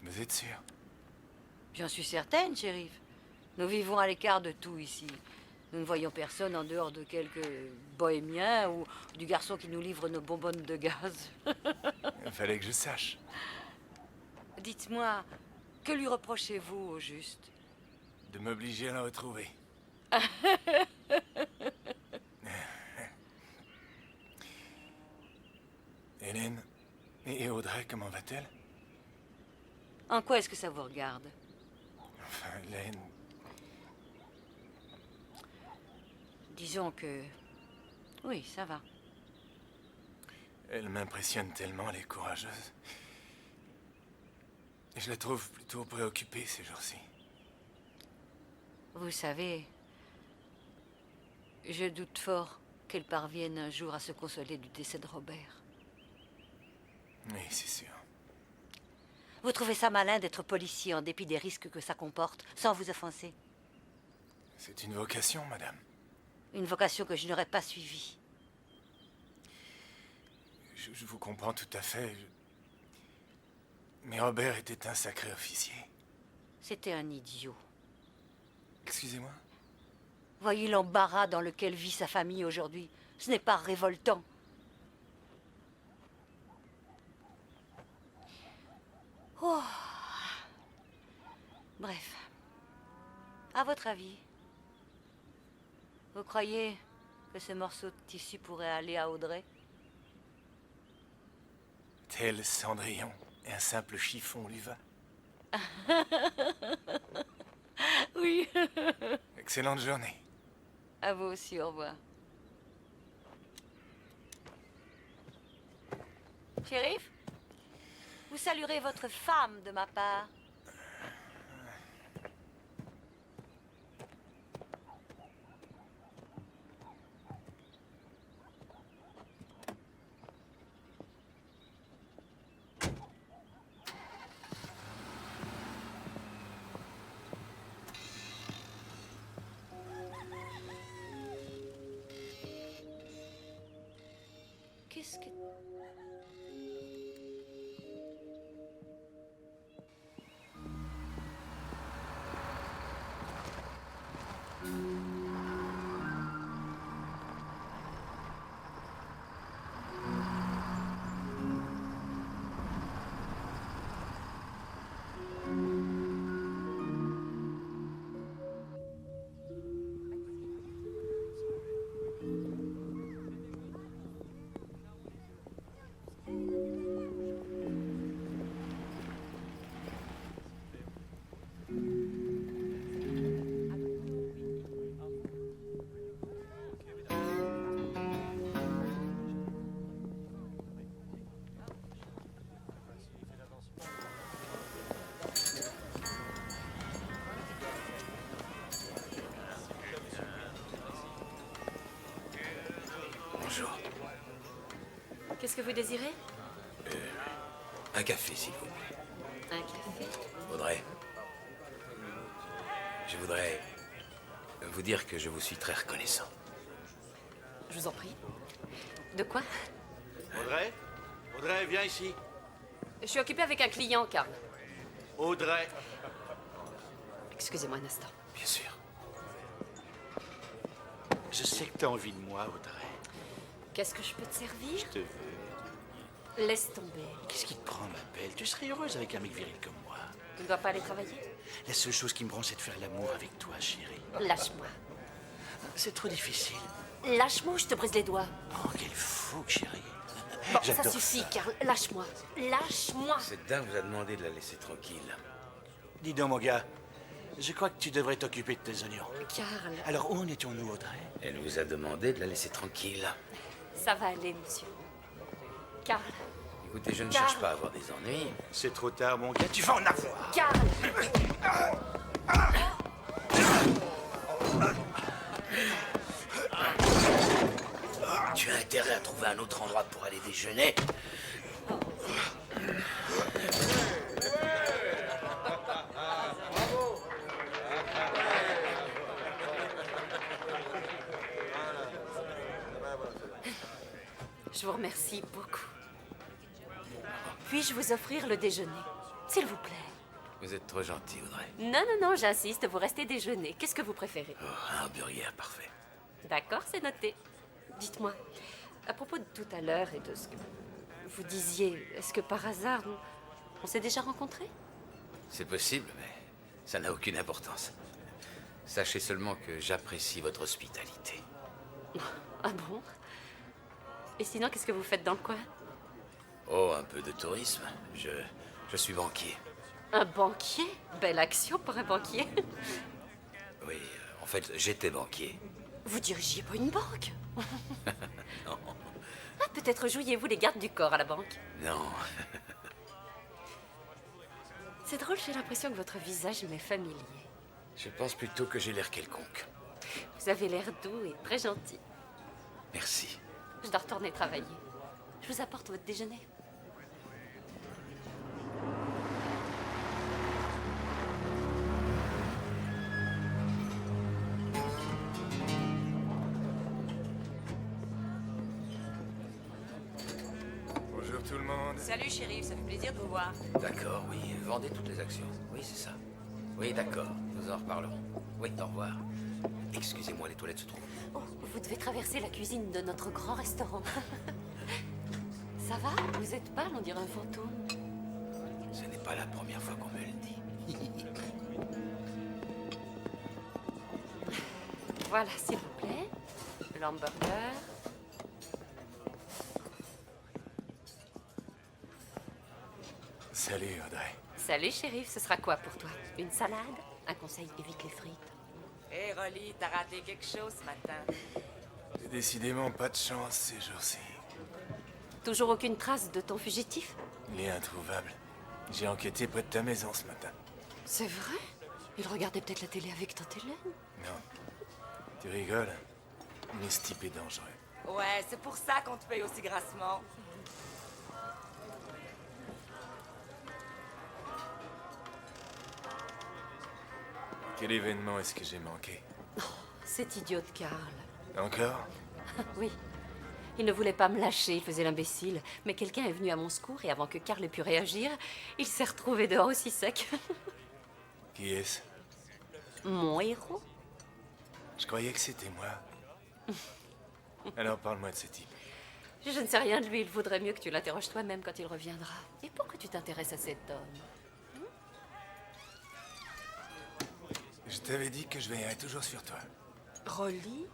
Vous êtes sûre? J'en suis certaine, shérif. Nous vivons à l'écart de tout ici. Nous ne voyons personne en dehors de quelques bohémiens ou du garçon qui nous livre nos bonbonnes de gaz. Il fallait que je sache. Dites-moi, que lui reprochez-vous au juste? De m'obliger à la retrouver. Hélène, et Audrey, comment va-t-elle? En quoi est-ce que ça vous regarde? Enfin, Hélène... Disons que... Oui, ça va. Elle m'impressionne tellement, elle est courageuse. Je la trouve plutôt préoccupée ces jours-ci. Vous savez, je doute fort qu'elle parvienne un jour à se consoler du décès de Robert. Oui, c'est sûr. Vous trouvez ça malin d'être policier en dépit des risques que ça comporte, sans vous offenser? C'est une vocation, madame. Une vocation que je n'aurais pas suivie. Je vous comprends tout à fait. Mais Robert était un sacré officier. C'était un idiot. Excusez-moi? Voyez l'embarras dans lequel vit sa famille aujourd'hui. Ce n'est pas révoltant. Oh. Bref. À votre avis, vous croyez que ce morceau de tissu pourrait aller à Audrey? Tel Cendrillon, un simple chiffon lui va. Oui. Excellente journée. À vous aussi, au revoir. Shérif, vous saluerez votre femme de ma part. Qu'est-ce que... Bonjour. Qu'est-ce que vous désirez? Un café, s'il vous plaît. Un café? Audrey, je voudrais vous dire que je vous suis très reconnaissant. Je vous en prie. De quoi? Audrey? Audrey, viens ici. Je suis occupée avec un client, Karl. Audrey. Excusez-moi un instant. Bien sûr. Je sais que t'as envie de moi, Audrey. Qu'est-ce que je peux te servir? Je te veux. Laisse tomber. Qu'est-ce qui te prend, ma belle? Tu serais heureuse avec un mec viril comme moi. Tu ne dois pas aller travailler? La seule chose qui me branche, c'est de faire l'amour avec toi, chérie. Lâche-moi. C'est trop difficile. Lâche-moi ou je te brise les doigts. Oh, quel fou, chérie. Bon, ça J'adore suffit, Karl. Lâche-moi. Lâche-moi. Cette dame vous a demandé de la laisser tranquille. Dis donc, mon gars, je crois que tu devrais t'occuper de tes oignons. Karl. Alors, où en étions-nous, Audrey? Elle vous a demandé de la laisser tranquille. Ça va aller, monsieur. Karl. Écoutez, je ne Karl. cherche pas à avoir des ennuis. C'est trop tard, mon gars, tu vas en avoir. Karl. Tu as intérêt à trouver un autre endroit pour aller déjeuner. Je vous remercie beaucoup. Puis-je vous offrir le déjeuner, s'il vous plaît? Vous êtes trop gentil, Audrey. Non, non, non, j'insiste, vous restez déjeuner. Qu'est-ce que vous préférez? Oh, un hamburger, parfait. D'accord, c'est noté. Dites-moi, à propos de tout à l'heure et de ce que vous disiez, est-ce que par hasard, on s'est déjà rencontrés? C'est possible, mais ça n'a aucune importance. Sachez seulement que j'apprécie votre hospitalité. Ah bon? Et sinon, qu'est-ce que vous faites dans le coin? Oh, un peu de tourisme. Je suis banquier. Un banquier? Belle action pour un banquier. Oui, en fait, j'étais banquier. Vous dirigiez pas une banque? Non. Ah, peut-être jouiez-vous les gardes du corps à la banque? Non. C'est drôle, j'ai l'impression que votre visage m'est familier. Je pense plutôt que j'ai l'air quelconque. Vous avez l'air doux et très gentil. Merci. Je dois retourner travailler. Je vous apporte votre déjeuner. Bonjour tout le monde. Salut, shérif, ça fait plaisir de vous voir. D'accord, oui. Vendez toutes les actions. Oui, c'est ça. Oui, d'accord. Nous en reparlerons. Oui, au revoir. Excusez-moi, les toilettes se trouvent. Oh, vous devez traverser la cuisine de notre grand restaurant. Ça va? Vous êtes pâle, on dirait un fantôme. Ce n'est pas la première fois qu'on me le dit. Voilà, s'il vous plaît. L'hamburger. Salut, Audrey. Salut, shérif, ce sera quoi pour toi? Une salade? Un conseil, évite les frites. Hé, Rolly, t'as raté quelque chose ce matin. J'ai décidément pas de chance ces jours-ci. Toujours aucune trace de ton fugitif? Il est introuvable. J'ai enquêté près de ta maison ce matin. C'est vrai? Il regardait peut-être la télé avec tante Hélène? Non. Tu rigoles? Mais ce type est dangereux. Ouais, c'est pour ça qu'on te paye aussi grassement. Quel événement est-ce que j'ai manqué? Cet idiot de Karl. Encore? Oui. Il ne voulait pas me lâcher, il faisait l'imbécile. Mais quelqu'un est venu à mon secours et avant que Karl ait pu réagir, il s'est retrouvé dehors aussi sec. Qui est-ce? Mon héros? Je croyais que c'était moi. Alors parle-moi de ce type. Je ne sais rien de lui, il vaudrait mieux que tu l'interroges toi-même quand il reviendra. Et pourquoi tu t'intéresses à cet homme? Je t'avais dit que je veillerais toujours sur toi. Rolly?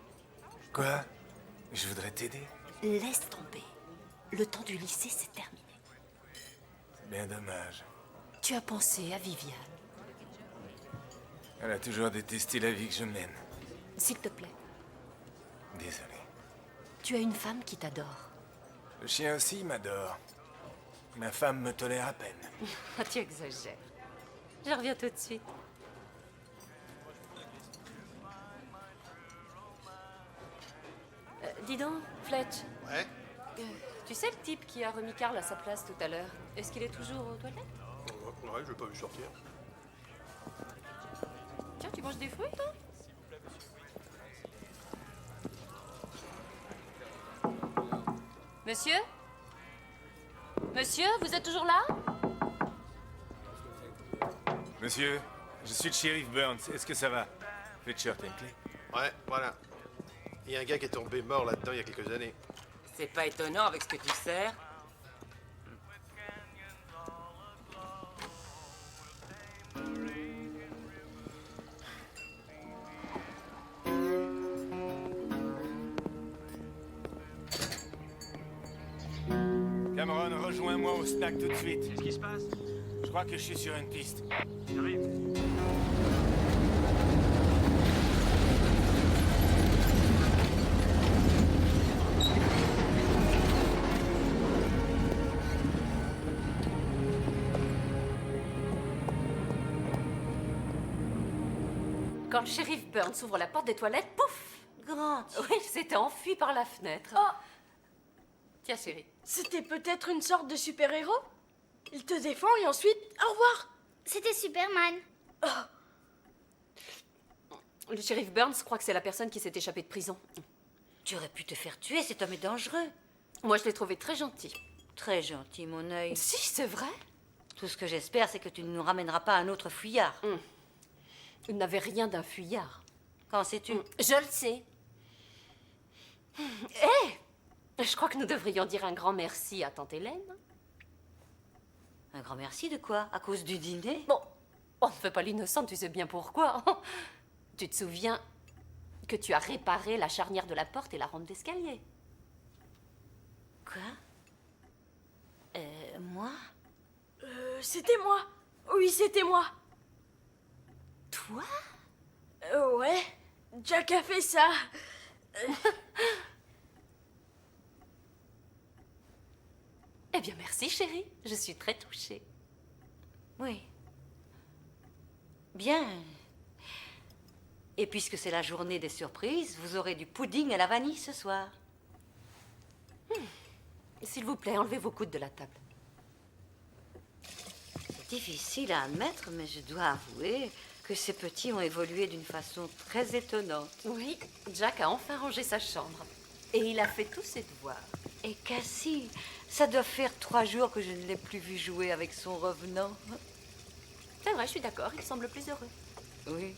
Quoi? Je voudrais t'aider. Laisse tomber. Le temps du lycée, c'est terminé. C'est bien dommage. Tu as pensé à Viviane? Elle a toujours détesté la vie que je mène. S'il te plaît. Désolé. Tu as une femme qui t'adore. Le chien aussi m'adore. Ma femme me tolère à peine. Ah, tu exagères. Je reviens tout de suite. Dis donc, Fletch. Ouais? Tu sais le type qui a remis Karl à sa place tout à l'heure? Est-ce qu'il est toujours aux toilettes? Ouais, je l'ai pas vu sortir. Tiens, tu manges des fruits, toi? Monsieur? Monsieur, vous êtes toujours là? Monsieur, je suis le shérif Burns. Est-ce que ça va? Fletcher, t'as une clé? Ouais, voilà. Il y a un gars qui est tombé mort là-dedans il y a quelques années. C'est pas étonnant avec ce que tu sers. Cameron, rejoins-moi au snack tout de suite. Qu'est-ce qui se passe? Je crois que je suis sur une piste. J'arrive. Quand le shérif Burns ouvre la porte des toilettes, pouf! Grant. Oui, il s'était enfui par la fenêtre. Oh! Tiens, chérie. C'était peut-être une sorte de super-héros? Il te défend et ensuite, au revoir! C'était Superman. Le shérif Burns croit que c'est la personne qui s'est échappée de prison. Tu aurais pu te faire tuer, cet homme est dangereux. Moi, je l'ai trouvé très gentil. Très gentil, mon œil. Si, c'est vrai. Tout ce que j'espère, c'est que tu ne nous ramèneras pas un autre fuyard. Il n'avait rien d'un fuyard. Qu'en sais-tu? Je le sais. Hé, je crois que nous devrions dire un grand merci à tante Hélène. Un grand merci de quoi? À cause du dîner? Bon, on ne fait pas l'innocente, tu sais bien pourquoi. Tu te souviens que tu as réparé la charnière de la porte et la rampe d'escalier? Quoi? Moi? C'était moi. Oui, c'était moi. Toi? Ouais, Jack a fait ça. Eh bien, merci, chérie. Je suis très touchée. Oui. Bien. Et puisque c'est la journée des surprises, vous aurez du pudding à la vanille ce soir. S'il vous plaît, enlevez vos coudes de la table. C'est difficile à admettre, mais je dois avouer que ces petits ont évolué d'une façon très étonnante. Oui, Jack a enfin rangé sa chambre. Et il a fait tous ses devoirs. Et Cassie, ça doit faire 3 jours que je ne l'ai plus vu jouer avec son revenant. C'est vrai, je suis d'accord, il semble plus heureux. Oui.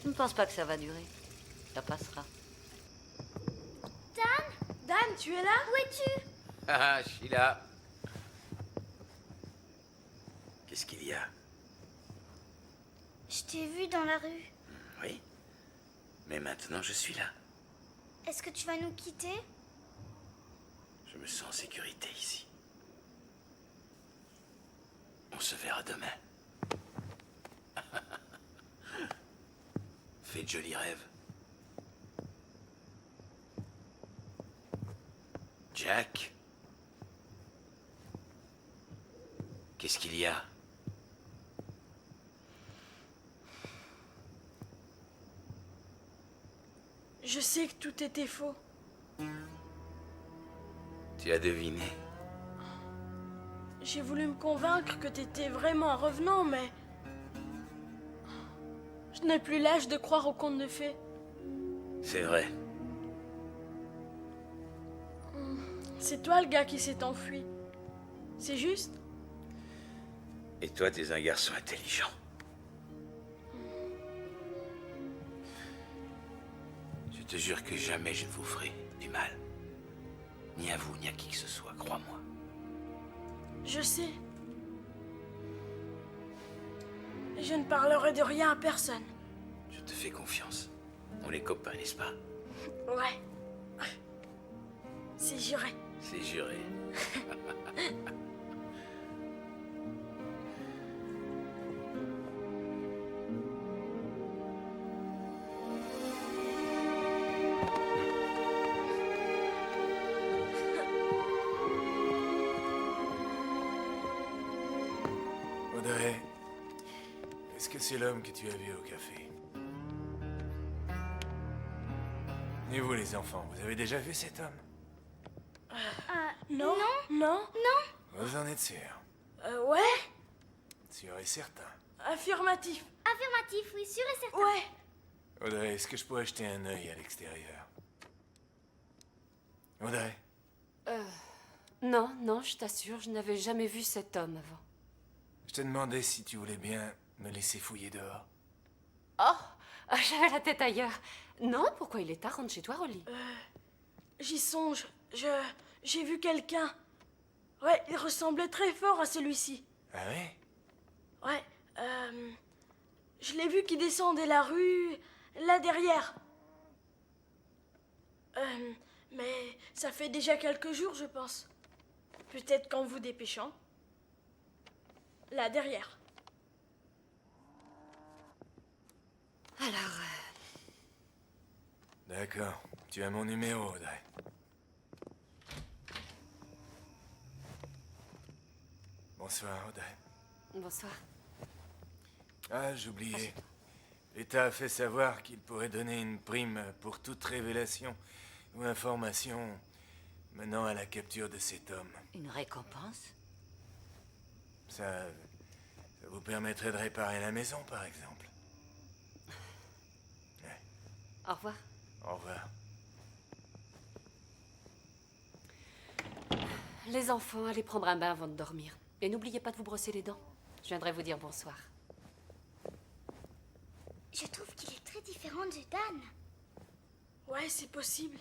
Je ne pense pas que ça va durer. Ça passera. Dan, tu es là? Où es-tu? Ah, je suis là. Qu'est-ce qu'il y a? Je t'ai vu dans la rue. Oui. Mais maintenant, je suis là. Est-ce que tu vas nous quitter? Je me sens en sécurité ici. On se verra demain. Fais de jolis rêves. Jack? Qu'est-ce qu'il y a? Je sais que tout était faux. Tu as deviné? J'ai voulu me convaincre que t'étais vraiment un revenant, mais... Je n'ai plus l'âge de croire aux contes de fées. C'est vrai. C'est toi le gars qui s'est enfui. C'est juste? Et toi, t'es un garçon intelligent. Je te jure que jamais je ne vous ferai du mal. Ni à vous, ni à qui que ce soit, crois-moi. Je sais. Je ne parlerai de rien à personne. Je te fais confiance. On est copains, n'est-ce pas? Ouais. C'est juré. C'est juré. Audrey, est-ce que c'est l'homme que tu as vu au café? Et vous, les enfants, vous avez déjà vu cet homme? Non. Non. Vous en êtes sûr? Ouais. Sûr et certain. Affirmatif. Affirmatif, oui, sûr et certain. Ouais. Audrey, est-ce que je pourrais jeter un œil à l'extérieur? Audrey? Non, non, je t'assure, je n'avais jamais vu cet homme avant. Je te demandais si tu voulais bien me laisser fouiller dehors. Oh, j'avais la tête ailleurs. Non, pourquoi il est tard? Rentre chez toi, Rolly. J'y songe. J'ai vu quelqu'un. Ouais, il ressemblait très fort à celui-ci. Ah ouais? Ouais, je l'ai vu qui descendait la rue, là derrière. Mais ça fait déjà quelques jours, je pense. Peut-être qu'en vous dépêchant. Là derrière. Alors, D'accord. Tu as mon numéro, Audrey. Bonsoir, Audrey. bonsoir. Ah, j'oubliais. L'État a fait savoir qu'il pourrait donner une prime pour toute révélation ou information menant à la capture de cet homme. Une récompense? Ça vous permettrait de réparer la maison, par exemple. Au revoir. Au revoir. Les enfants, allez prendre un bain avant de dormir. Et n'oubliez pas de vous brosser les dents. Je viendrai vous dire bonsoir. Je trouve qu'il est très différent de Dan. Ouais, c'est possible.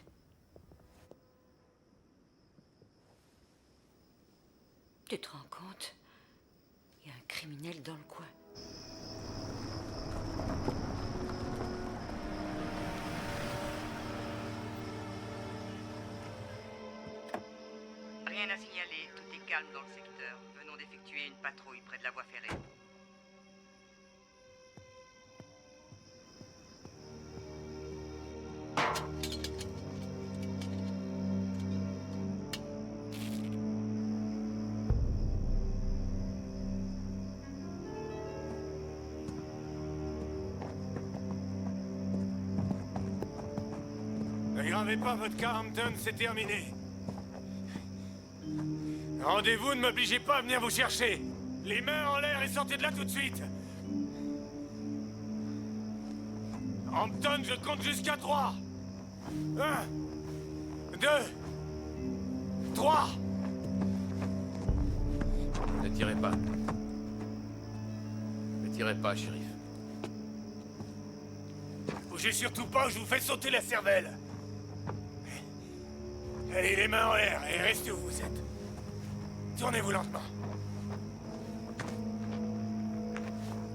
Tu te rends compte? Il y a un criminel dans le coin. Rien à signaler, tout est calme dans le secteur. Venons d'effectuer une patrouille près de la voie ferrée. Ne gravez pas votre cas, Hampton, c'est terminé. Rendez-vous, ne m'obligez pas à venir vous chercher. Les mains en l'air et sortez de là tout de suite. Hampton, je compte jusqu'à 3. 1, 2, 3. Ne tirez pas. Ne tirez pas, shérif. Bougez surtout pas ou je vous fais sauter la cervelle. Allez, les mains en l'air et restez où vous êtes. Tournez-vous lentement.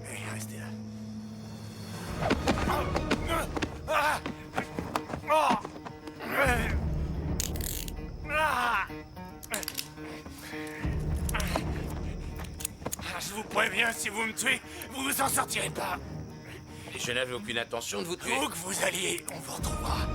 Allez, restez là. Je vous préviens, si vous me tuez, vous vous en sortirez pas. Et je n'avais aucune intention de vous tuer. Où que vous alliez, on vous retrouvera.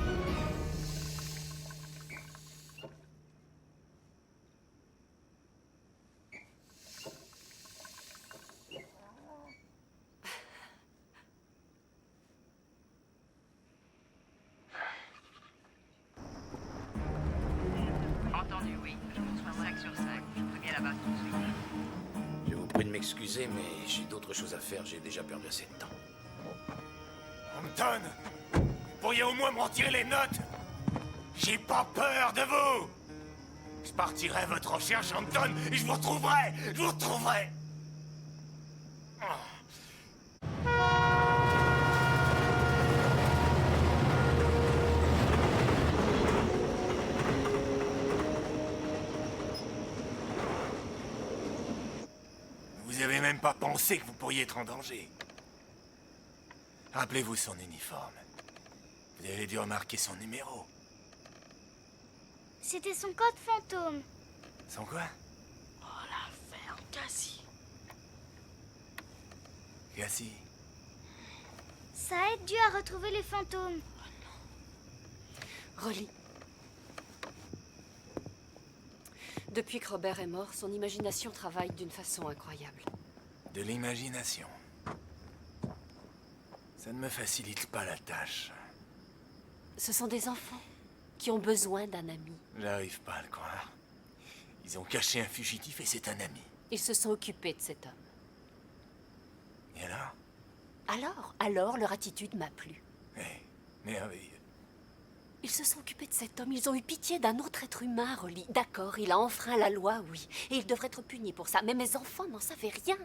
Entendu, oui. Je conçois 5 sur 5. Je préviens la base tout de suite. Je vous prie de m'excuser, mais j'ai d'autres choses à faire. J'ai déjà perdu assez de temps. Hampton, vous pourriez au moins me retirer les notes. J'ai pas peur de vous. Je partirai à votre recherche, Hampton, et je vous retrouverai. Je vous retrouverai. Vous avez même pas pensé que vous pourriez être en danger. Rappelez-vous son uniforme. Vous avez dû remarquer son numéro. C'était son code fantôme. Son quoi? Oh, l'affaire Cassie. Cassie. Ça aide Dieu à retrouver les fantômes. Rolly. Depuis que Robert est mort, son imagination travaille d'une façon incroyable. De l'imagination. Ça ne me facilite pas la tâche. Ce sont des enfants qui ont besoin d'un ami. J'arrive pas à le croire. Ils ont caché un fugitif et c'est un ami. Ils se sont occupés de cet homme. Et alors? Alors, leur attitude m'a plu. Merveilleux. Ils se sont occupés de cet homme, ils ont eu pitié d'un autre être humain, Rolly. D'accord, il a enfreint la loi, oui. Et il devrait être puni pour ça. Mais mes enfants n'en savaient rien.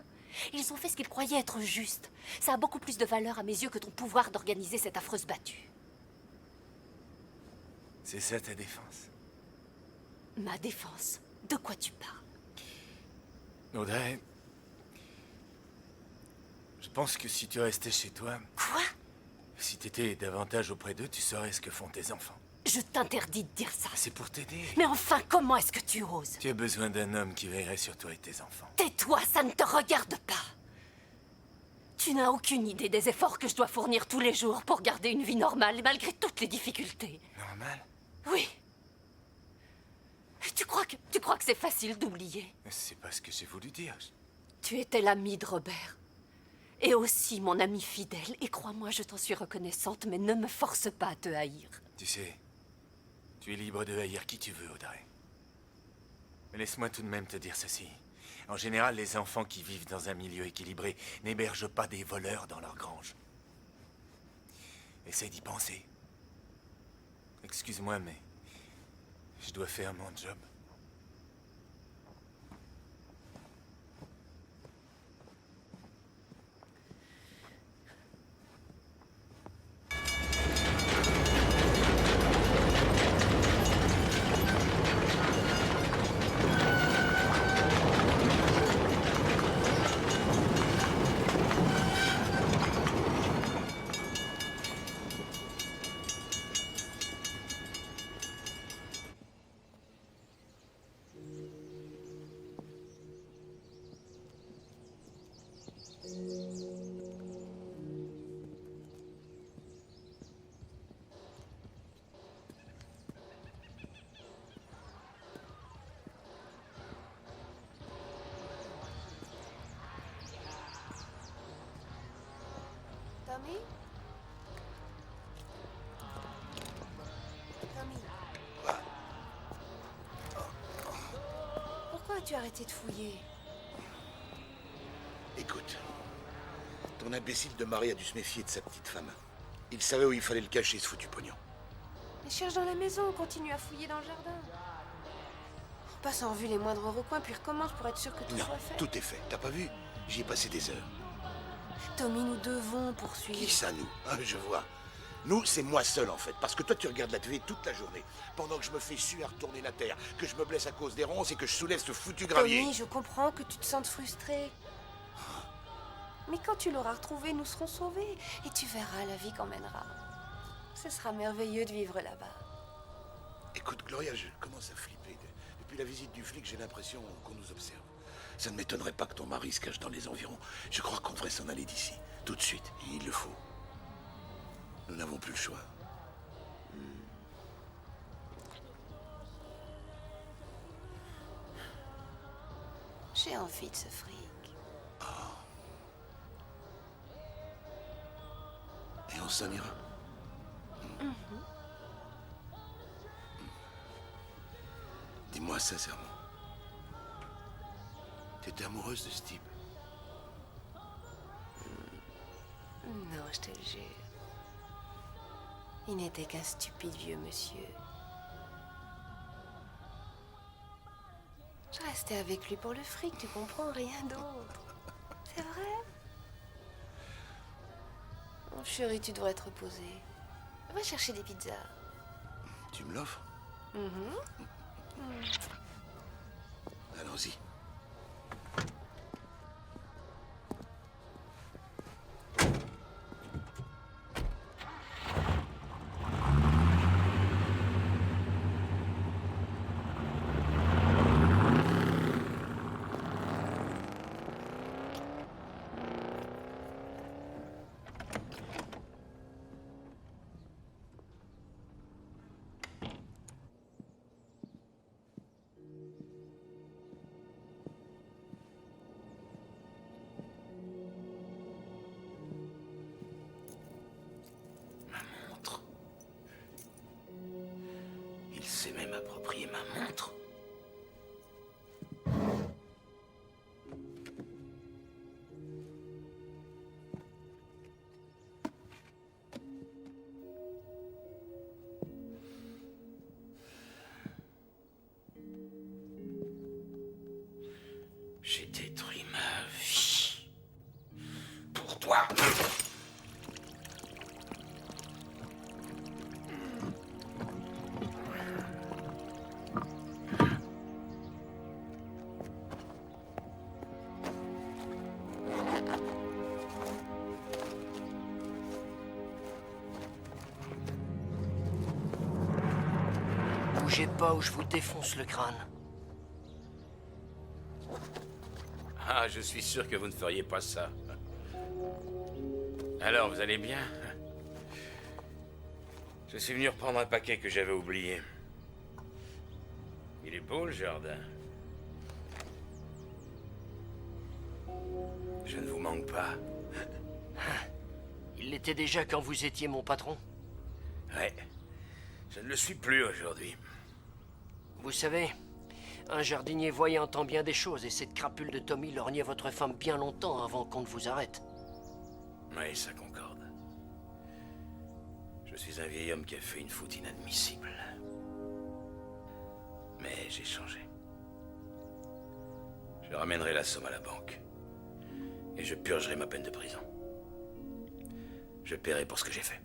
Ils ont fait ce qu'ils croyaient être juste. Ça a beaucoup plus de valeur à mes yeux que ton pouvoir d'organiser cette affreuse battue. C'est ça ta défense? Ma défense? De quoi tu parles? Audrey, je pense que si tu restais chez toi... Quoi? Si t'étais davantage auprès d'eux, tu saurais ce que font tes enfants. Je t'interdis de dire ça. C'est pour t'aider. Mais enfin, comment est-ce que tu oses? Tu as besoin d'un homme qui veillerait sur toi et tes enfants. Tais-toi, ça ne te regarde pas. Tu n'as aucune idée des efforts que je dois fournir tous les jours pour garder une vie normale, malgré toutes les difficultés. Normal? Oui. Tu crois que c'est facile d'oublier? C'est pas ce que j'ai voulu dire. Tu étais l'ami de Robert. Et aussi mon ami fidèle. Et crois-moi, je t'en suis reconnaissante, mais ne me force pas à te haïr. Tu sais, tu es libre de haïr qui tu veux, Audrey. Mais laisse-moi tout de même te dire ceci. En général, les enfants qui vivent dans un milieu équilibré n'hébergent pas des voleurs dans leur grange. Essaye d'y penser. Excuse-moi, mais je dois faire mon job. Tommy? Tommy. Pourquoi as-tu arrêté de fouiller? Écoute, ton imbécile de mari a dû se méfier de sa petite femme. Il savait où il fallait le cacher, ce foutu pognon. Mais cherche dans la maison, continue à fouiller dans le jardin. On passe en revue les moindres recoins, puis recommence pour être sûr que tout Non, soit fait. tout est fait. T'as pas vu? J'y ai passé des heures. Tommy, nous devons poursuivre. Qui ça, nous? Ah, je vois. Nous, c'est moi seul, en fait. Parce que toi, tu regardes la télé toute la journée. Pendant que je me fais suer à retourner la terre, que je me blesse à cause des ronces et que je soulève ce foutu gravier. Tommy, je comprends que tu te sentes frustré. Mais quand tu l'auras retrouvé, nous serons sauvés. Et tu verras, la vie qu'emmènera. Ce sera merveilleux de vivre là-bas. Écoute, Gloria, je commence à flipper. Depuis la visite du flic, j'ai l'impression qu'on nous observe. Ça ne m'étonnerait pas que ton mari se cache dans les environs. Je crois qu'on devrait s'en aller d'ici. Tout de suite. Et il le faut. Nous n'avons plus le choix. J'ai envie de ce fric. Et on s'en ira. Dis-moi sincèrement. T'étais amoureuse de ce type? Non, je te le jure. Il n'était qu'un stupide vieux monsieur. Je restais avec lui pour le fric, tu comprends, rien d'autre. C'est vrai? Oh, chérie, tu devrais te reposer. Va chercher des pizzas. Tu me l'offres? Allons-y. Il s'est même approprié ma montre. J'ai détruit ma vie. Pour toi. Bougez pas ou je vous défonce le crâne. Ah, je suis sûr que vous ne feriez pas ça. Alors, vous allez bien? Je suis venu reprendre un paquet que j'avais oublié. Il est beau, le jardin. Je ne vous manque pas. Il l'était déjà quand vous étiez mon patron. Ouais. Je ne le suis plus aujourd'hui. Vous savez, un jardinier voit et entend bien des choses, et cette crapule de Tommy lorgnait votre femme bien longtemps avant qu'on ne vous arrête. Oui, ça concorde. Je suis un vieil homme qui a fait une faute inadmissible. Mais j'ai changé. Je ramènerai la somme à la banque. Et je purgerai ma peine de prison. Je paierai pour ce que j'ai fait.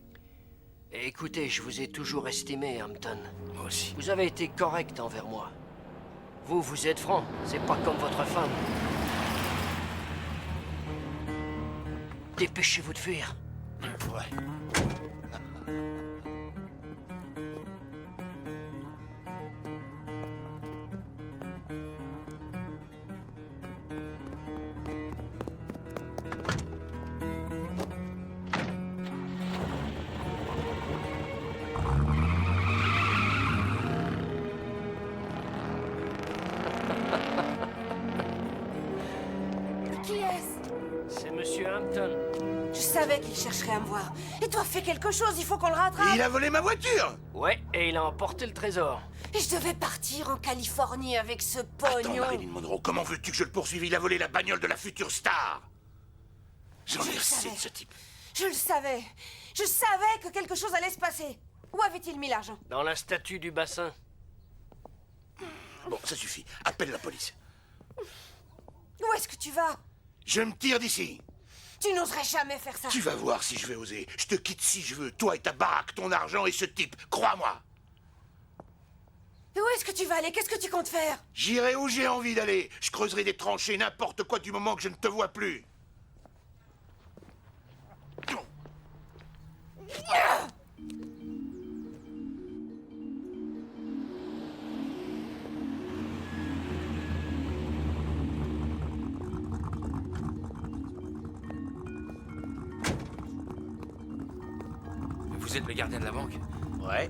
Et écoutez, je vous ai toujours estimé, Hampton. Moi aussi. Vous avez été correct envers moi. Vous êtes franc, c'est pas comme votre femme. Dépêchez-vous de fuir. Ouais. Qui est-ce? C'est Monsieur Hampton. Je savais qu'il qu'il chercherait à me voir. Et toi, fais quelque chose, il faut qu'on le rattrape. Il a volé ma voiture! Ouais, et il a emporté le trésor. Et je devais partir en Californie avec ce Attends, pognon. Marilyn Monroe, comment veux-tu que je le poursuive? Il a volé la bagnole de la future star! J'en Je ai le assez savais. de ce type. Je le savais. Je savais que quelque chose allait se passer. Où avait-il mis l'argent? Dans la statue du bassin. Bon, ça suffit. Appelle la police. Où est-ce que tu vas? Je me tire d'ici. Tu n'oserais jamais faire ça. Tu vas voir si je vais oser. Je te quitte si je veux. Toi et ta baraque, ton argent et ce type. Crois-moi. Où est-ce que tu vas aller? Qu'est-ce que tu comptes faire? J'irai où j'ai envie d'aller. Je creuserai des tranchées, n'importe quoi du moment que je ne te vois plus. Vous êtes le gardien de la banque? Ouais.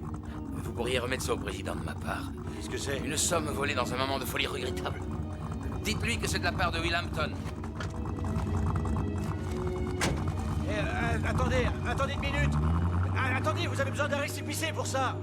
Vous pourriez remettre ça au président de ma part. Qu'est-ce que c'est? Une somme volée dans un moment de folie regrettable. Dites-lui que c'est de la part de Will Hampton. Attendez une minute. Attendez, vous avez besoin d'un récépissé pour ça.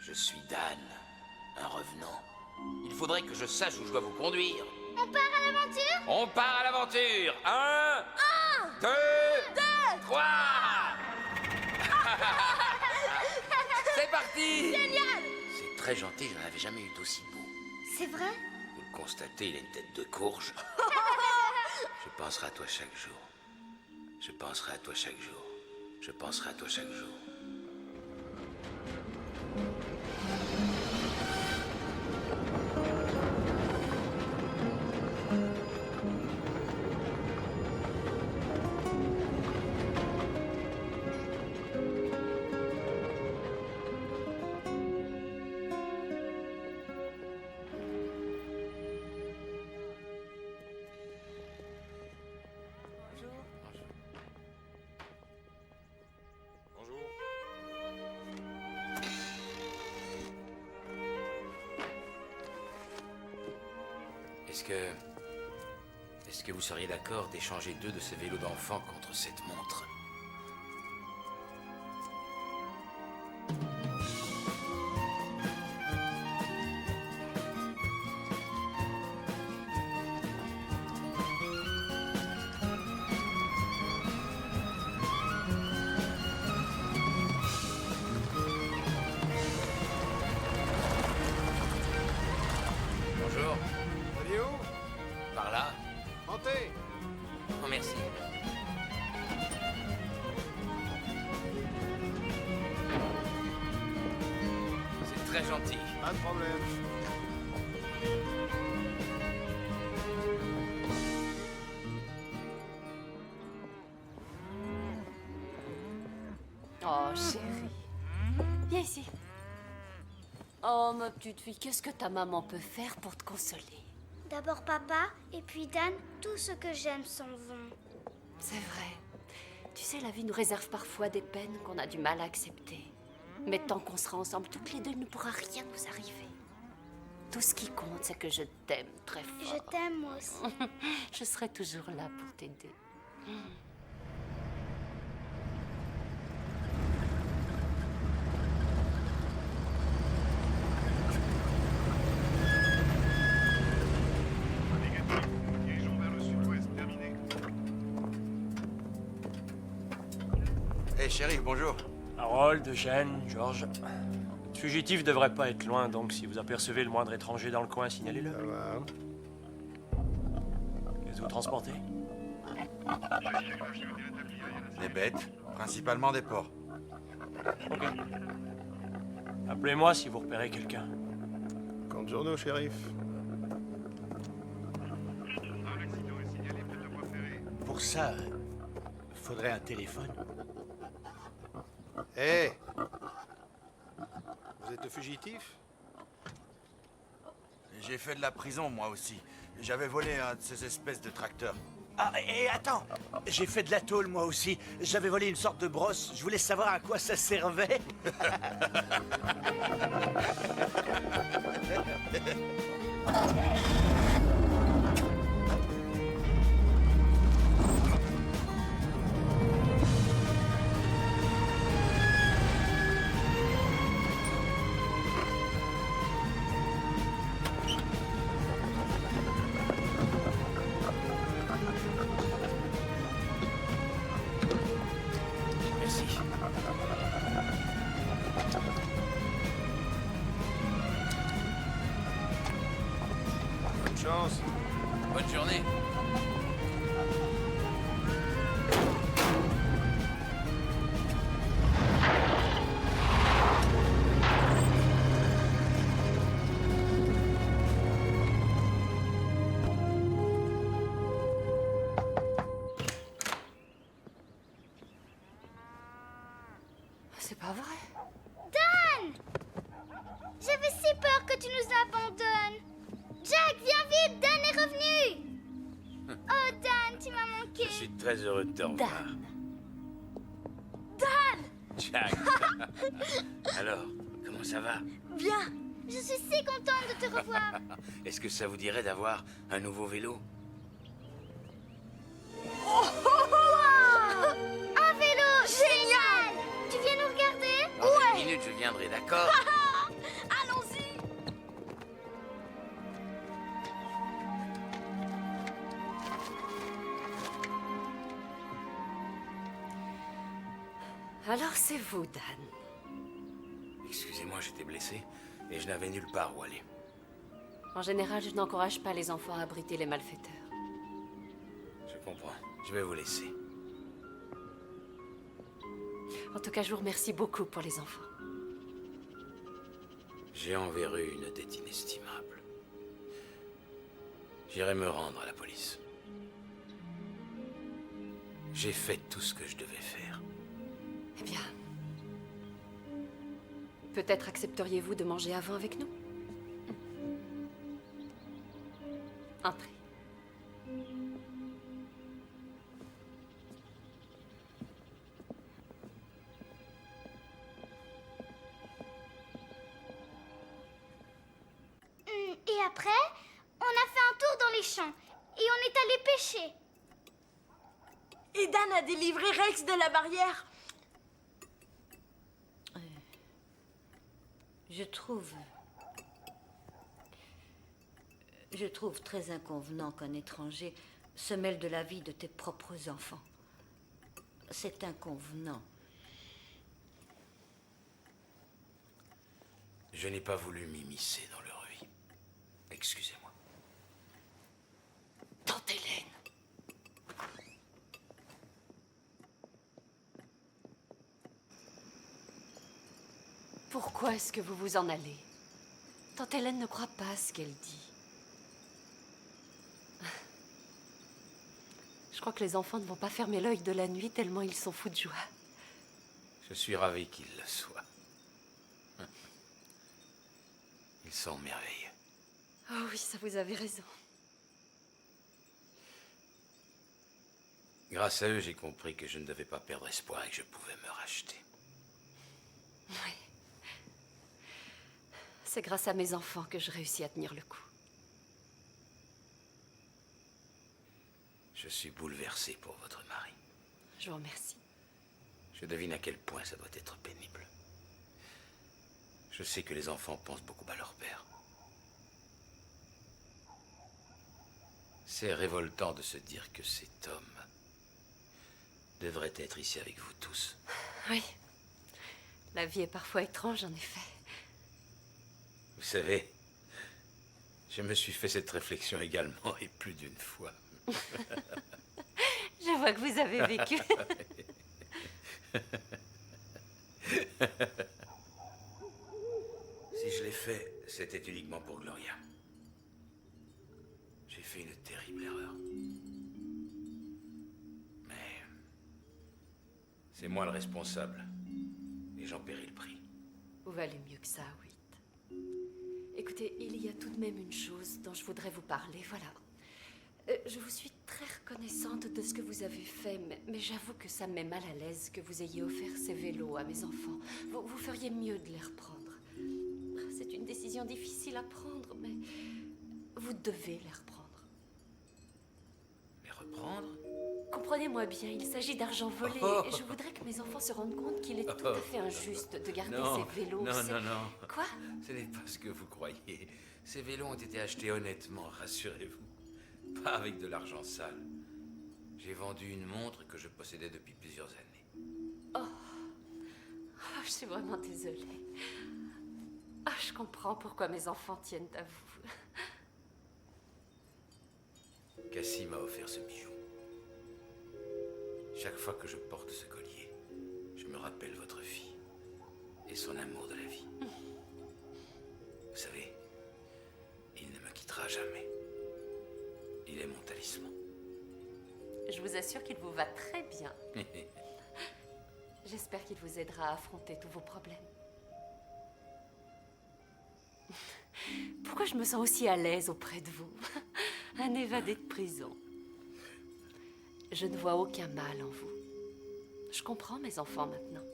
Je suis Dan, un revenant. Il faudrait que je sache où je dois vous conduire. On part à l'aventure? On part à l'aventure. 1, 2, 3. C'est parti. Génial! C'est très gentil, je n'en avais jamais eu d'aussi beau. C'est vrai? Vous le constatez, il a une tête de courge. Je penserai à toi chaque jour. Je penserai à toi chaque jour. Je penserai à toi chaque jour. Est-ce que vous seriez d'accord d'échanger 2 de ces vélos d'enfant contre cette montre? Bonjour. Allez où? Par là. Montez! Oh, merci. C'est très gentil. Pas de problème. Oh, chérie. Viens ici. Oh, ma petite fille, qu'est-ce que ta maman peut faire pour te consoler? D'abord papa, et puis Dan, tout ce que j'aime s'en vont. C'est vrai. Tu sais, la vie nous réserve parfois des peines qu'on a du mal à accepter. Mais tant qu'on sera ensemble toutes les deux, il ne pourra rien nous arriver. Tout ce qui compte, c'est que je t'aime très fort. Je t'aime moi aussi. Je serai toujours là pour t'aider. Dirigeons vers le sud-ouest, terminé. Hey, shérif, bonjour. Harold, Eugène, George. Le fugitif devrait pas être loin, donc si vous apercevez le moindre étranger dans le coin, signalez-le. Ça va. Qu'est-ce que vous transportez? Des bêtes, principalement des porcs. Ok. Appelez-moi si vous repérez quelqu'un. Compte journaux, shérif. Pour ça, faudrait un téléphone. Hé! Vous êtes fugitif? J'ai fait de la prison, moi aussi. J'avais volé un de ces espèces de tracteurs. Ah, et attends, j'ai fait de la tôle moi aussi. J'avais volé une sorte de brosse. Je voulais savoir à quoi ça servait. Merci. Bonne chance. Bonne journée. C'est pas vrai. Dan! J'avais si peur que tu nous abandonnes. Jack, viens vite, Dan est revenu. Oh, Dan, tu m'as manqué. Je suis très heureux de te revoir. Dan! Jack. Alors, comment ça va? Bien. Je suis si contente de te revoir. Est-ce que ça vous dirait d'avoir un nouveau vélo? Wow! Un vélo génial! Tu viens nous regarder? Dans 10 minutes, je viendrai, d'accord? Allons-y! Alors c'est vous, Dan. Excusez-moi, j'étais blessé et je n'avais nulle part où aller. En général, je n'encourage pas les enfants à abriter les malfaiteurs. Je comprends. Je vais vous laisser. En tout cas, je vous remercie beaucoup pour les enfants. J'ai envers eux une dette inestimable. J'irai me rendre à la police. J'ai fait tout ce que je devais faire. Eh bien, peut-être accepteriez-vous de manger avant avec nous? Entrez. Et après, on a fait un tour dans les champs et on est allé pêcher. Et Dan a délivré Rex de la barrière. Je trouve très inconvenant qu'un étranger se mêle de la vie de tes propres enfants. C'est inconvenant. Je n'ai pas voulu m'immiscer dans leur vie. Excusez-moi. Tante Hélène. Pourquoi est-ce que vous vous en allez? Tante Hélène ne croit pas à ce qu'elle dit. Je crois que les enfants ne vont pas fermer l'œil de la nuit tellement ils sont fous de joie. Je suis ravi qu'ils le soient. Ils sont merveilleux. Oh oui, ça vous avez raison. Grâce à eux, j'ai compris que je ne devais pas perdre espoir et que je pouvais me racheter. Oui. C'est grâce à mes enfants que je réussis à tenir le coup. Je suis bouleversé pour votre mari. Je vous remercie. Je devine à quel point ça doit être pénible. Je sais que les enfants pensent beaucoup à leur père. C'est révoltant de se dire que cet homme devrait être ici avec vous tous. Oui. La vie est parfois étrange, en effet. Vous savez, je me suis fait cette réflexion également, et plus d'une fois. Je vois que vous avez vécu. Si je l'ai fait, c'était uniquement pour Gloria. J'ai fait une terrible erreur. Mais c'est moi le responsable. et j'en paierai le prix. Vous valez mieux que ça, oui. Écoutez, il y a tout de même une chose dont je voudrais vous parler, voilà. Je vous suis très reconnaissante de ce que vous avez fait, mais j'avoue que ça me met mal à l'aise que vous ayez offert ces vélos à mes enfants. Vous feriez mieux de les reprendre. C'est une décision difficile à prendre, mais vous devez les reprendre. Les reprendre? Comprenez-moi bien, il s'agit d'argent volé. Et je voudrais que mes enfants se rendent compte qu'il est tout à fait injuste de garder ces vélos. Non. Quoi? Ce n'est pas ce que vous croyez. Ces vélos ont été achetés honnêtement, rassurez-vous. Pas avec de l'argent sale. J'ai vendu une montre que je possédais depuis plusieurs années. Je suis vraiment désolée. Je comprends pourquoi mes enfants tiennent à vous. Cassie m'a offert ce bijou. Chaque fois que je porte ce collier, je me rappelle votre fille et son amour de la vie. Vous savez, il ne me quittera jamais. Il est mon talisman. Je vous assure qu'il vous va très bien. J'espère qu'il vous aidera à affronter tous vos problèmes. Pourquoi je me sens aussi à l'aise auprès de vous? Un évadé de prison. Je ne vois aucun mal en vous. Je comprends mes enfants maintenant.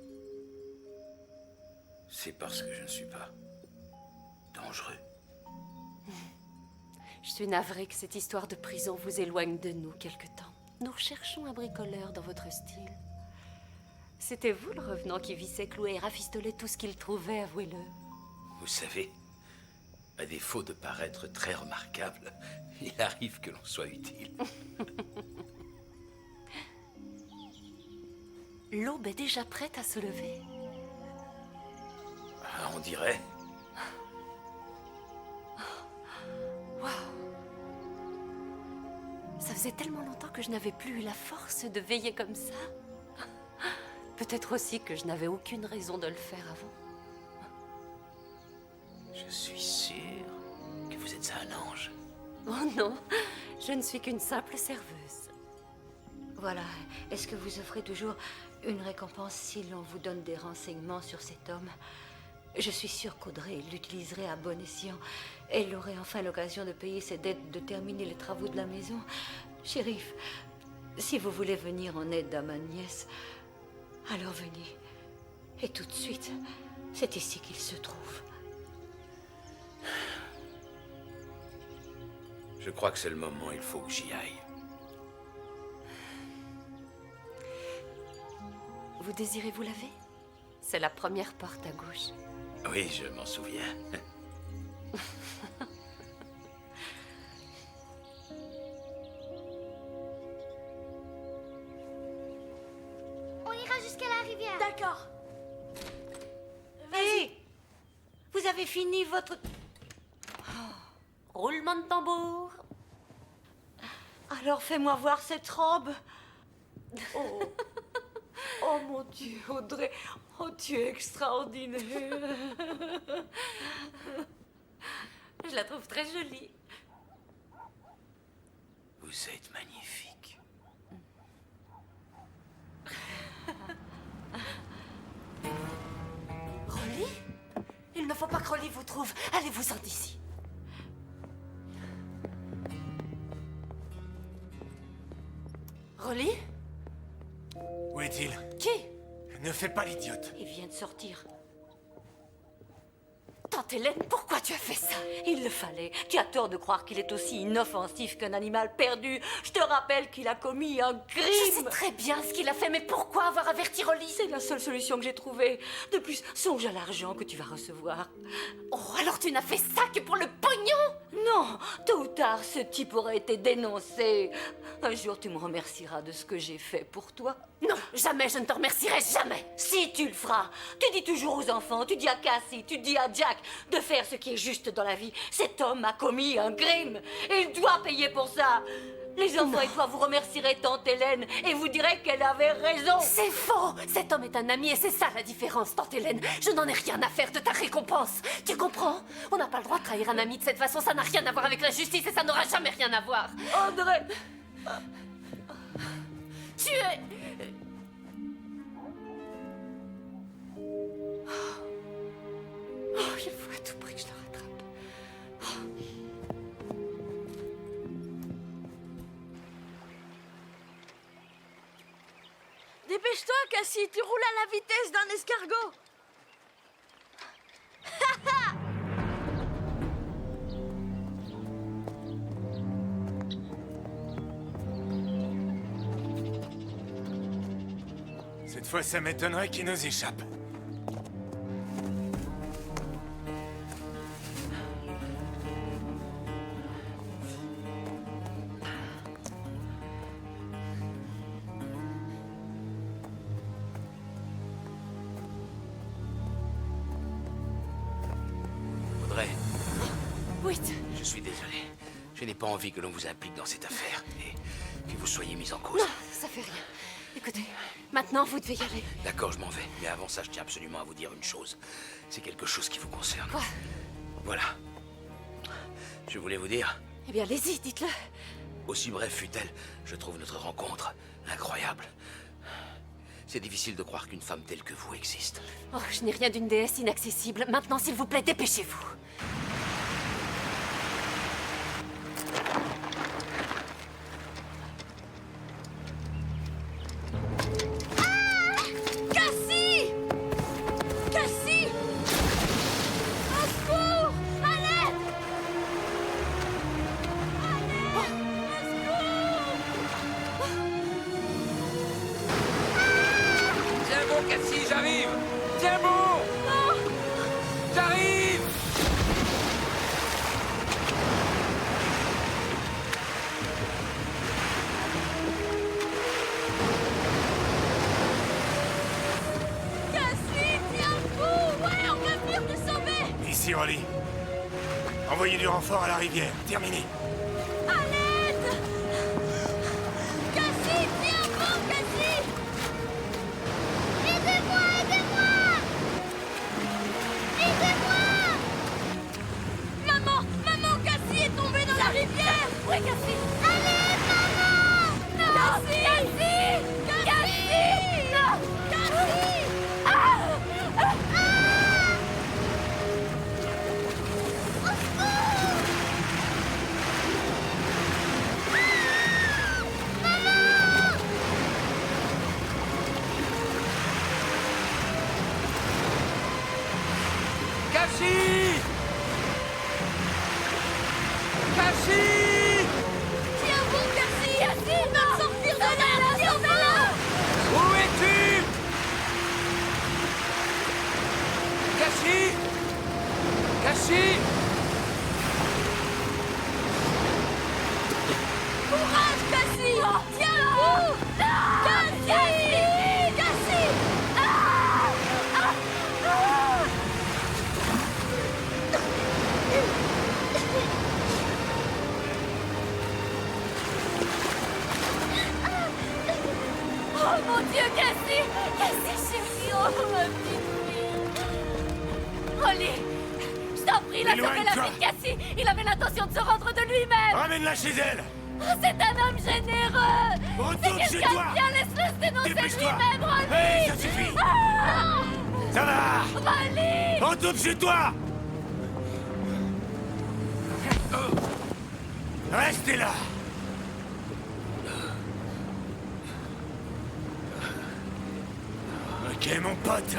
C'est parce que je ne suis pas dangereux. Je suis navrée que cette histoire de prison vous éloigne de nous quelque temps. Nous recherchons un bricoleur dans votre style. C'était vous le revenant qui vissait, clouait et rafistolait tout ce qu'il trouvait, avouez-le. Vous savez, à défaut de paraître très remarquable, il arrive que l'on soit utile. L'aube est déjà prête à se lever. On dirait. Waouh! Ça faisait tellement longtemps que je n'avais plus eu la force de veiller comme ça. Peut-être aussi que je n'avais aucune raison de le faire avant. Je suis sûr que vous êtes un ange. Oh non, je ne suis qu'une simple serveuse. Voilà. Est-ce que vous offrez toujours une récompense si l'on vous donne des renseignements sur cet homme? Je suis sûre qu'Audrey l'utiliserait à bon escient. Elle aurait enfin l'occasion de payer ses dettes, de terminer les travaux de la maison. Shérif, si vous voulez venir en aide à ma nièce, alors venez. Et tout de suite, c'est ici qu'il se trouve. Je crois que c'est le moment, il faut que j'y aille. Vous désirez vous laver? C'est la première porte à gauche. Oui, je m'en souviens. On ira jusqu'à la rivière. D'accord. Hé! Vous avez fini votre... Roulement de tambour. Alors fais-moi voir cette robe. Oh, Oh mon Dieu, Audrey. Oh, tu es extraordinaire. Je la trouve très jolie. Vous êtes magnifique. Rolly? Il ne faut pas que Rolly vous trouve. Allez-vous-en d'ici. Rolly? Où est-il? Qui? Ne fais pas l'idiote. il vient de sortir. Tante Hélène, pourquoi tu as fait ça? Il le fallait. Tu as tort de croire qu'il est aussi inoffensif qu'un animal perdu. Je te rappelle qu'il a commis un crime. Je sais très bien ce qu'il a fait, mais pourquoi avoir averti Rolly? C'est la seule solution que j'ai trouvée. De plus, songe à l'argent que tu vas recevoir. Oh, alors tu n'as fait ça que pour le pognon? Non, tôt ou tard, ce type aurait été dénoncé. Un jour, tu me remercieras de ce que j'ai fait pour toi. Non, jamais, je ne te remercierai jamais. Si tu le feras, tu dis toujours aux enfants, tu dis à Cassie, tu dis à Jack de faire ce qui est juste dans la vie. Cet homme a commis un crime et il doit payer pour ça. Les enfants et toi, vous remercierez tante Hélène et vous direz qu'elle avait raison. C'est faux. Cet homme est un ami et c'est ça la différence, tante Hélène. Je n'en ai rien à faire de ta récompense. Tu comprends? On n'a pas le droit de trahir un ami de cette façon. Ça n'a rien à voir avec la justice et ça n'aura jamais rien à voir. Audrey! Tu es... il faut à tout prix que je le rattrape. Dépêche-toi, Cassie, tu roules à la vitesse d'un escargot. Cette fois, ça m'étonnerait qu'il nous échappe. Audrey, Oui, je suis désolé. Je n'ai pas envie que l'on vous implique dans cette affaire et que vous soyez mis en cause. non, ça fait rien. Écoutez, maintenant vous devez y aller. D'accord, je m'en vais. Mais avant ça, je tiens absolument à vous dire une chose. C'est quelque chose qui vous concerne. Quoi? Voilà. Je voulais vous dire, Eh bien, allez-y, dites-le. aussi bref fut-elle, je trouve notre rencontre incroyable. C'est difficile de croire qu'une femme telle que vous existe. Oh, je n'ai rien d'une déesse inaccessible. Maintenant, s'il vous plaît, dépêchez-vous. Cassie! Cassie! Au secours! À l'aide! Tiens bon, Cassie, j'arrive. Tiens bon. J'arrive. Cassie, tiens le coup! Ouais, on va venir te sauver! Ici, Rolly. Envoyez du renfort à la rivière. Terminé. À l'aide! Cassie, tiens bon, Cassie! Aidez-moi, aidez-moi! Aidez-moi! Maman, Cassie est tombée dans la rivière! Oui, Cassie! Allez, maman! Non! Cassie! Cassie! Cassie! Non! Cassie! Cassie! Cassie! Tiens bon, Cassie! Cassie, va me sortir de là! Tiens bon! Où es-tu? Cassie? Cassie? Courage, Cassie! Tiens le coup! Cassie! Cassie! Oh mon Dieu, Cassie! Cassie, chérie! Oh, ma petite fille! Rolly! Je t'en prie, la sauver la Éloigne-toi. vie de Cassie! Il avait l'intention de se rendre de lui-même! Ramène-la chez elle. Oh, c'est un homme généreux! C'est Retourne chez quelqu'un toi. de bien, laisse-le se dénoncer Dépêche-toi. lui-même, Rolly! Allez, ça suffit. Ah! Ça va. Rolly! Retourne chez toi. Restez là. Ok, mon pote.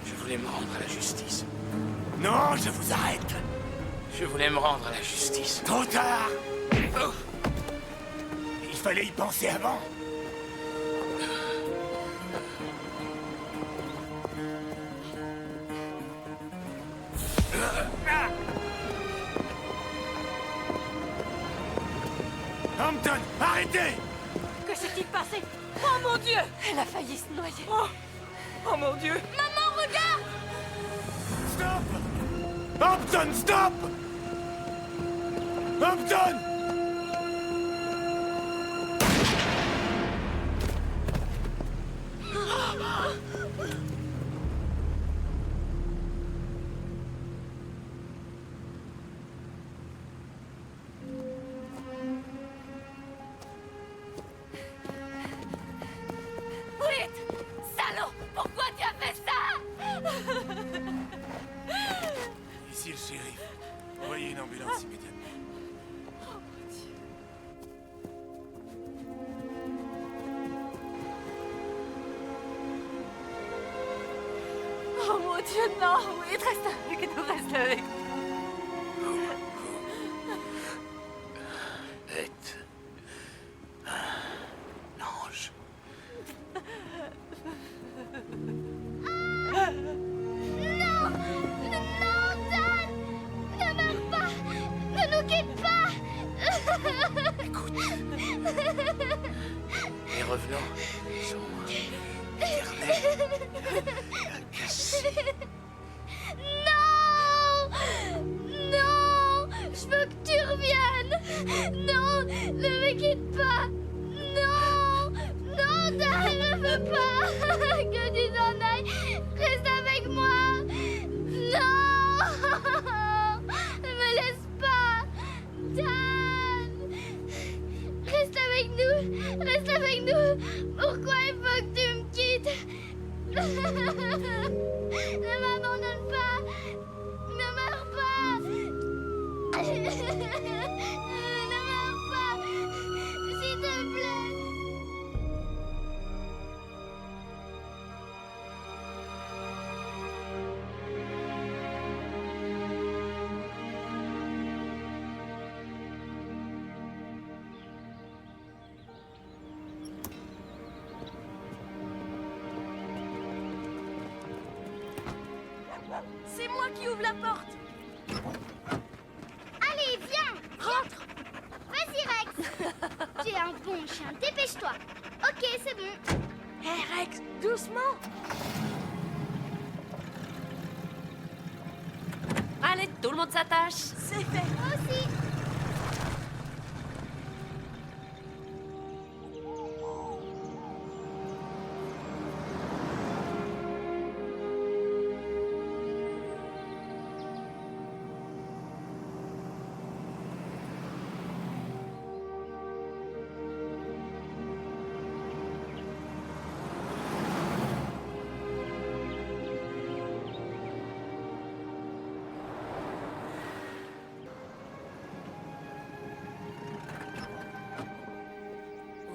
Je voulais me rendre à la justice. Non, je vous arrête. Je voulais me rendre à la justice. Trop tard. Il fallait y penser avant. Hampton, arrêtez! Que s'est-il passé? Oh mon Dieu! Elle a failli se noyer. Oh mon Dieu! Maman, regarde! Stop! Hampton, stop! Hampton! Oui, mon Dieu, non. Oui, reste avec nous, reste avec nous. Est un ange. Non! Non, Dan! Ne meurs pas! Ne nous quitte pas! Écoute, les revenants sont éternels. Non! Non! Je veux que tu reviennes! Non! Ne me quitte pas! Non! Non, Dan, ne veux pas! Que tu t'en ailles! Reste avec moi! Non! Ne me laisse pas! Dan! Reste avec nous! Reste avec nous! Pourquoi il faut que tu me quittes? Ne m'abandonne pas! Ne meurs pas! Ne meurs pas! S'il te plaît! C'est moi qui ouvre la porte. Allez, viens! Rentre! Vas-y, Rex! Tu es un bon chien, dépêche-toi! Ok, c'est bon. Hé, Rex, doucement. Allez, tout le monde s'attache. C'est fait. Moi aussi!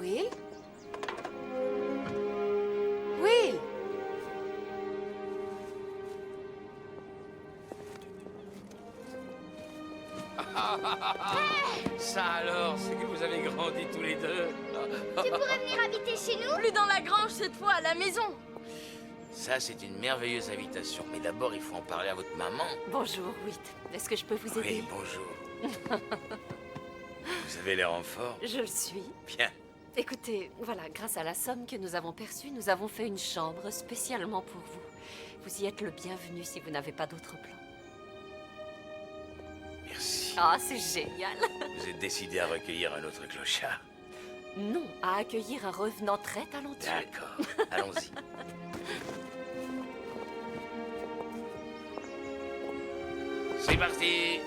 Will? Will? Ça alors, c'est que vous avez grandi tous les deux. Tu pourrais venir habiter chez nous? Plus dans la grange cette fois, à la maison. Ça, c'est une merveilleuse invitation. Mais d'abord, il faut en parler à votre maman. Bonjour, Whit. Est-ce que je peux vous aider? Oui, bonjour. Vous avez l'air en forme. Je le suis. Bien. Écoutez, voilà, grâce à la somme que nous avons perçue, nous avons fait une chambre spécialement pour vous. Vous y êtes le bienvenu si vous n'avez pas d'autres plans. Merci. Ah, c'est génial. Vous êtes décidé à recueillir un autre clochard. Non, à accueillir un revenant très talentueux. D'accord, allons-y. C'est parti.